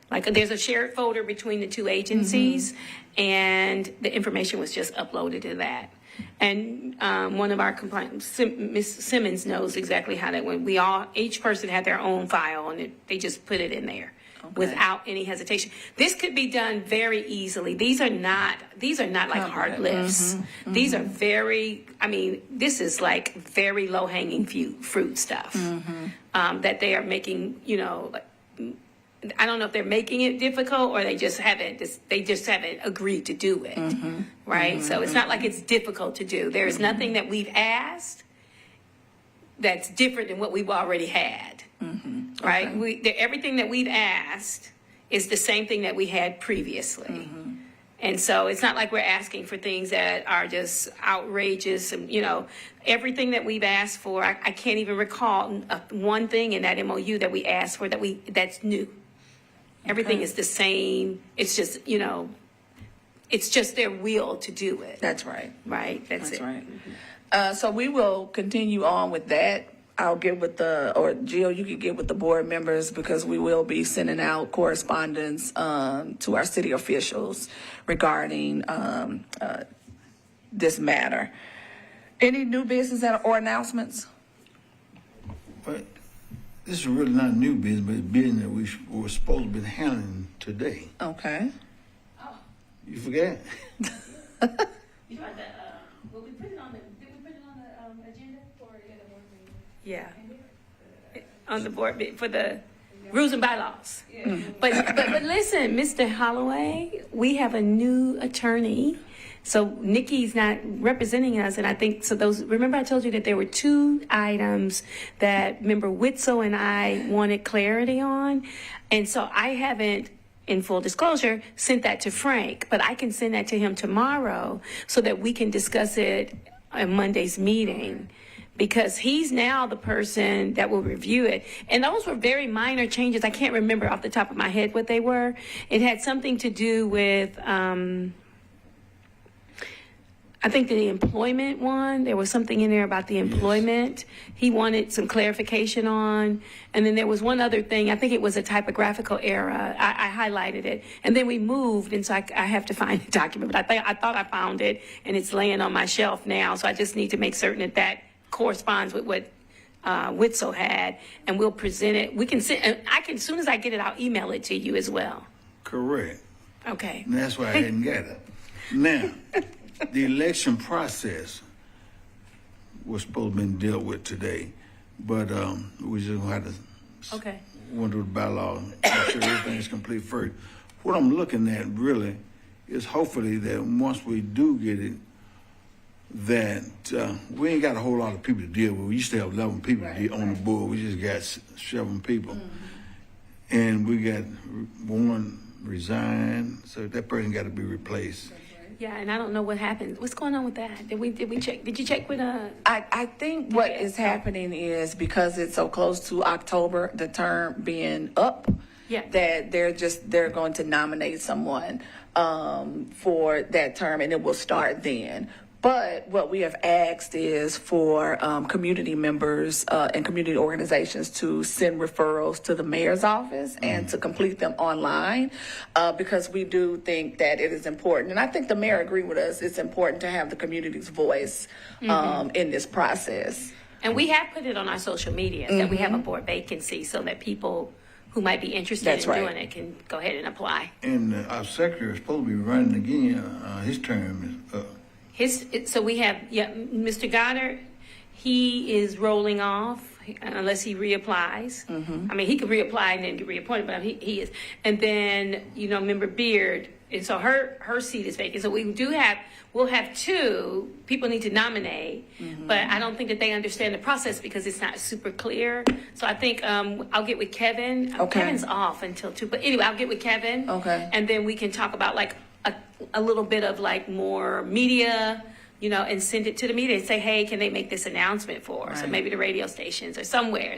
Like there's a shared folder between the two agencies, and the information was just uploaded to that. And one of our compliance, Ms. Simmons knows exactly how that went. Each person had their own file, and they just put it in there without any hesitation. This could be done very easily. These are not like hard lifts. These are this is like very low hanging fruit stuff that they are making. I don't know if they're making it difficult or they just haven't agreed to do it, right? So it's not like it's difficult to do. There is nothing that we've asked that's different than what we've already had, right? Everything that we've asked is the same thing that we had previously. And so it's not like we're asking for things that are just outrageous. And, everything that we've asked for, I can't even recall one thing in that MOU that we asked for that's new. Everything is the same. It's just, it's just their will to do it. That's right. Right? That's That's it. right. So we will continue on with that. I'll get with Jill, you can get with the board members because we will be sending out correspondence to our city officials regarding this matter. Any new business or announcements? But this is really not new business, but it's business that we were supposed to be handling today. Okay. You forgot? We put it on the agenda for the board meeting? Yeah. On the board for the rules and bylaws. But listen, Mr. Holloway, we have a new attorney. So Nikki's not representing us, and I think so. Remember I told you that there were two items that member Witzel and I wanted clarity on, and so I haven't, in full disclosure, sent that to Frank, but I can send that to him tomorrow so that we can discuss it at Monday's meeting. Because he's now the person that will review it. And those were very minor changes. I can't remember off the top of my head what they were. It had something to do with I think the employment one, there was something in there about the employment. He wanted some clarification on. And then there was one other thing. I think it was a typographical error. I highlighted it. And then we moved, and so I have to find the document. But I thought I found it, and it's laying on my shelf now. So I just need to make certain that that corresponds with what Witzel had, and we'll present it. We can send, as soon as I get it, I'll email it to you as well. Correct. Okay. And that's why I hadn't got it. Now, the election process was supposed to be dealt with today, but we just had to Okay. went through the bylaw, make sure everything's complete first. What I'm looking at really is hopefully that once we do get it, that we ain't got a whole lot of people to deal with. We used to have 11 people on the board. We just got 7 people. And we got one resigned, so that person got to be replaced. Yeah, and I don't know what happened. What's going on with that? Did we check? Did you check with I think what is happening is because it's so close to October, the term being up, Yeah. that they're going to nominate someone for that term, and it will start then. But what we have asked is for community members and community organizations to send referrals to the mayor's office and to complete them online because we do think that it is important. And I think the mayor agreed with us. It's important to have the community's voice in this process. And we have put it on our social media that we have a board vacancy so that people who might be interested That's in right. doing it can go ahead and apply. And our secretary is supposed to be running again. His term is up. So we have, Mr. Goddard, he is rolling off unless he reapplies. I mean, he could reapply and then get reappointed, but he is. And then, Member Beard, and so her seat is vacant. So we'll have 2. People need to nominate, but I don't think that they understand the process because it's not super clear. So I think I'll get with Kevin. Okay. Kevin's off until 2, but anyway, I'll get with Kevin. Okay. And then we can talk about like a little bit of like more media, and send it to the media and say, hey, can they make this announcement for us? Or maybe the radio stations or somewhere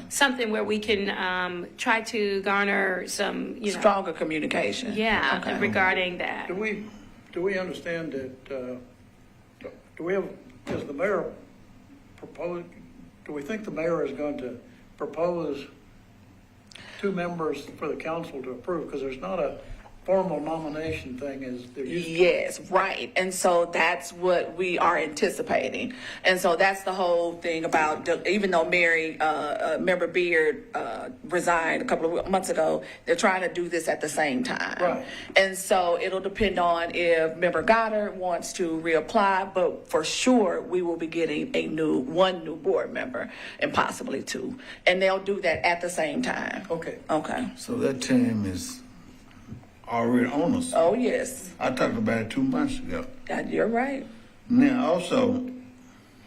something where we can try to garner some, Stronger communication. Yeah, Okay. regarding that. Do we understand that, is the mayor propose, do we think the mayor is going to propose 2 members for the council to approve? Because there's not a formal nomination thing as there used to be. Yes, right. And so that's what we are anticipating. And so that's the whole thing about, even though Member Beard resigned a couple of months ago, they're trying to do this at the same time. Right. And so it'll depend on if Member Goddard wants to reapply, but for sure we will be getting one new board member and possibly 2. And they'll do that at the same time. Okay. Okay. So that term is already on us. Oh, yes. I talked about it 2 months ago. You're right. Now, also,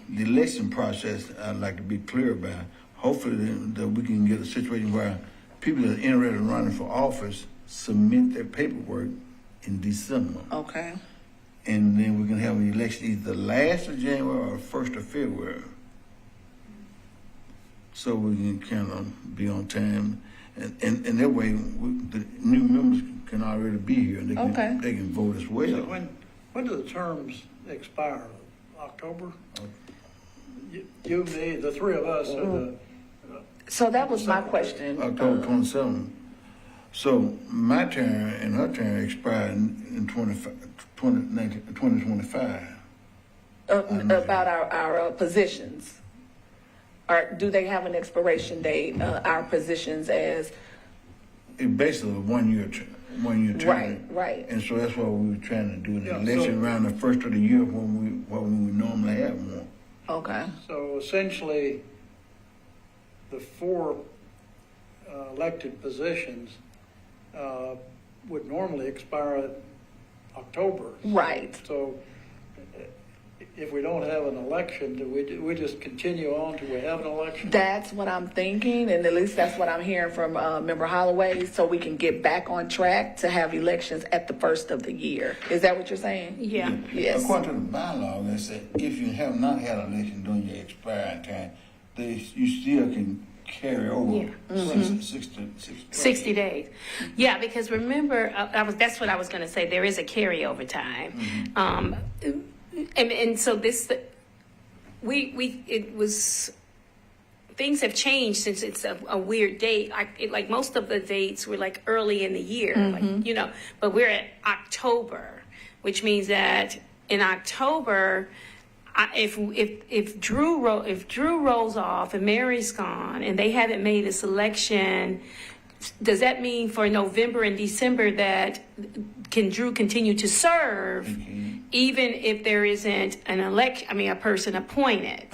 the election process, I'd like to be clear about. Hopefully, that we can get a situation where people that are interested in running for office submit their paperwork in December. Okay. And then we can have an election either last of January or 1st of February. So we can kind of be on time. And that way, the new members can already be here and they can vote as well. So when do the terms expire? October? You, me, the 3 of us. So that was my question. October 27th. So my term and her term expired in 2025. About our positions. Or do they have an expiration date, our positions as? It's basically a 1 year term. Right. And so that's what we were trying to do in the Yeah, election around the first of the year when we normally have one. Okay. So essentially, the 4 elected positions would normally expire at October. Right. So if we don't have an election, do we just continue on till we have an election? That's what I'm thinking, and at least that's what I'm hearing from Member Holloway, so we can get back on track to have elections at the first of the year. Is that what you're saying? Yeah. Yes. According to the bylaw, they say if you have not had an election during your expiring time, you still can carry over 60 days. Yeah, because remember, that's what I was going to say. There is a carryover time. and so it was, things have changed since it's a weird date. Like most of the dates were like early in the year, like, but we're at October, which means that in October, if Drew rolls off and Mary's gone and they haven't made a selection, does that mean for November and December that can Drew continue to serve even if there isn't an a person appointed?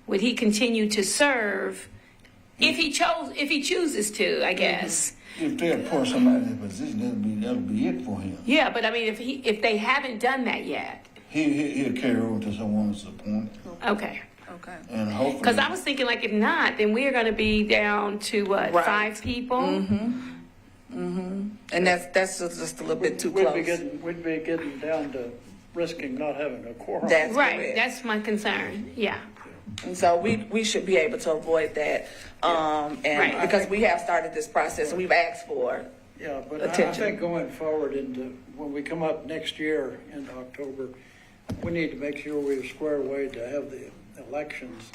Would he continue to serve if he chooses to, I guess? If they appoint somebody in that position, that'll be it for him. Yeah, but I mean, if they haven't done that yet. He'll carry over to someone's appointed. Okay. Okay. And hopefully. Because I was thinking, like, if not, then we're going to be down to what, Right. 5 people? And that's just a little bit too close. We'd be getting down to risking not having a quorum. That's Right. correct. That's my concern. Yeah. And so we should be able to avoid that. And Right. because we have started this process and we've asked for. Yeah, but I Attention. think going forward when we come up next year in October, we need to make sure we're square away to have the elections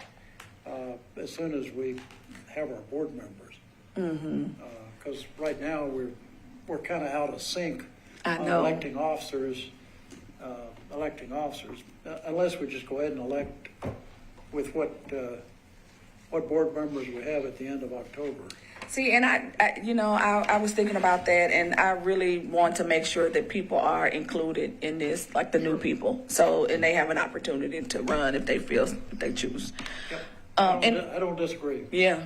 as soon as we have our board members. Because right now we're kind of out of sync I on know. electing officers, unless we just go ahead and elect with what board members we have at the end of October. See, and I was thinking about that, and I really want to make sure that people are included in this, like the new people. So, and they have an opportunity to run if they choose. Yep. And I don't disagree. yeah.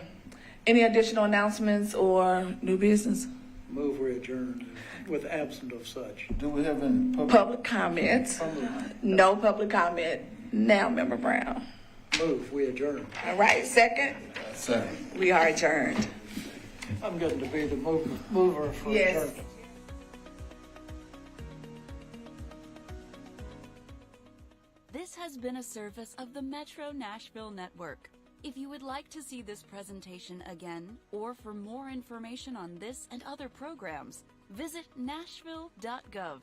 Any additional announcements or new business? Move we adjourn with absent of such. Do we have any Public comments? No public comment. Now, Member Brown. Move we adjourn. All right, second? Second. We are adjourned. I'm getting to be the mover for Yes. adjournment. This has been a service of the Metro Nashville Network. If you would like to see this presentation again, or for more information on this and other programs, visit nashville.gov.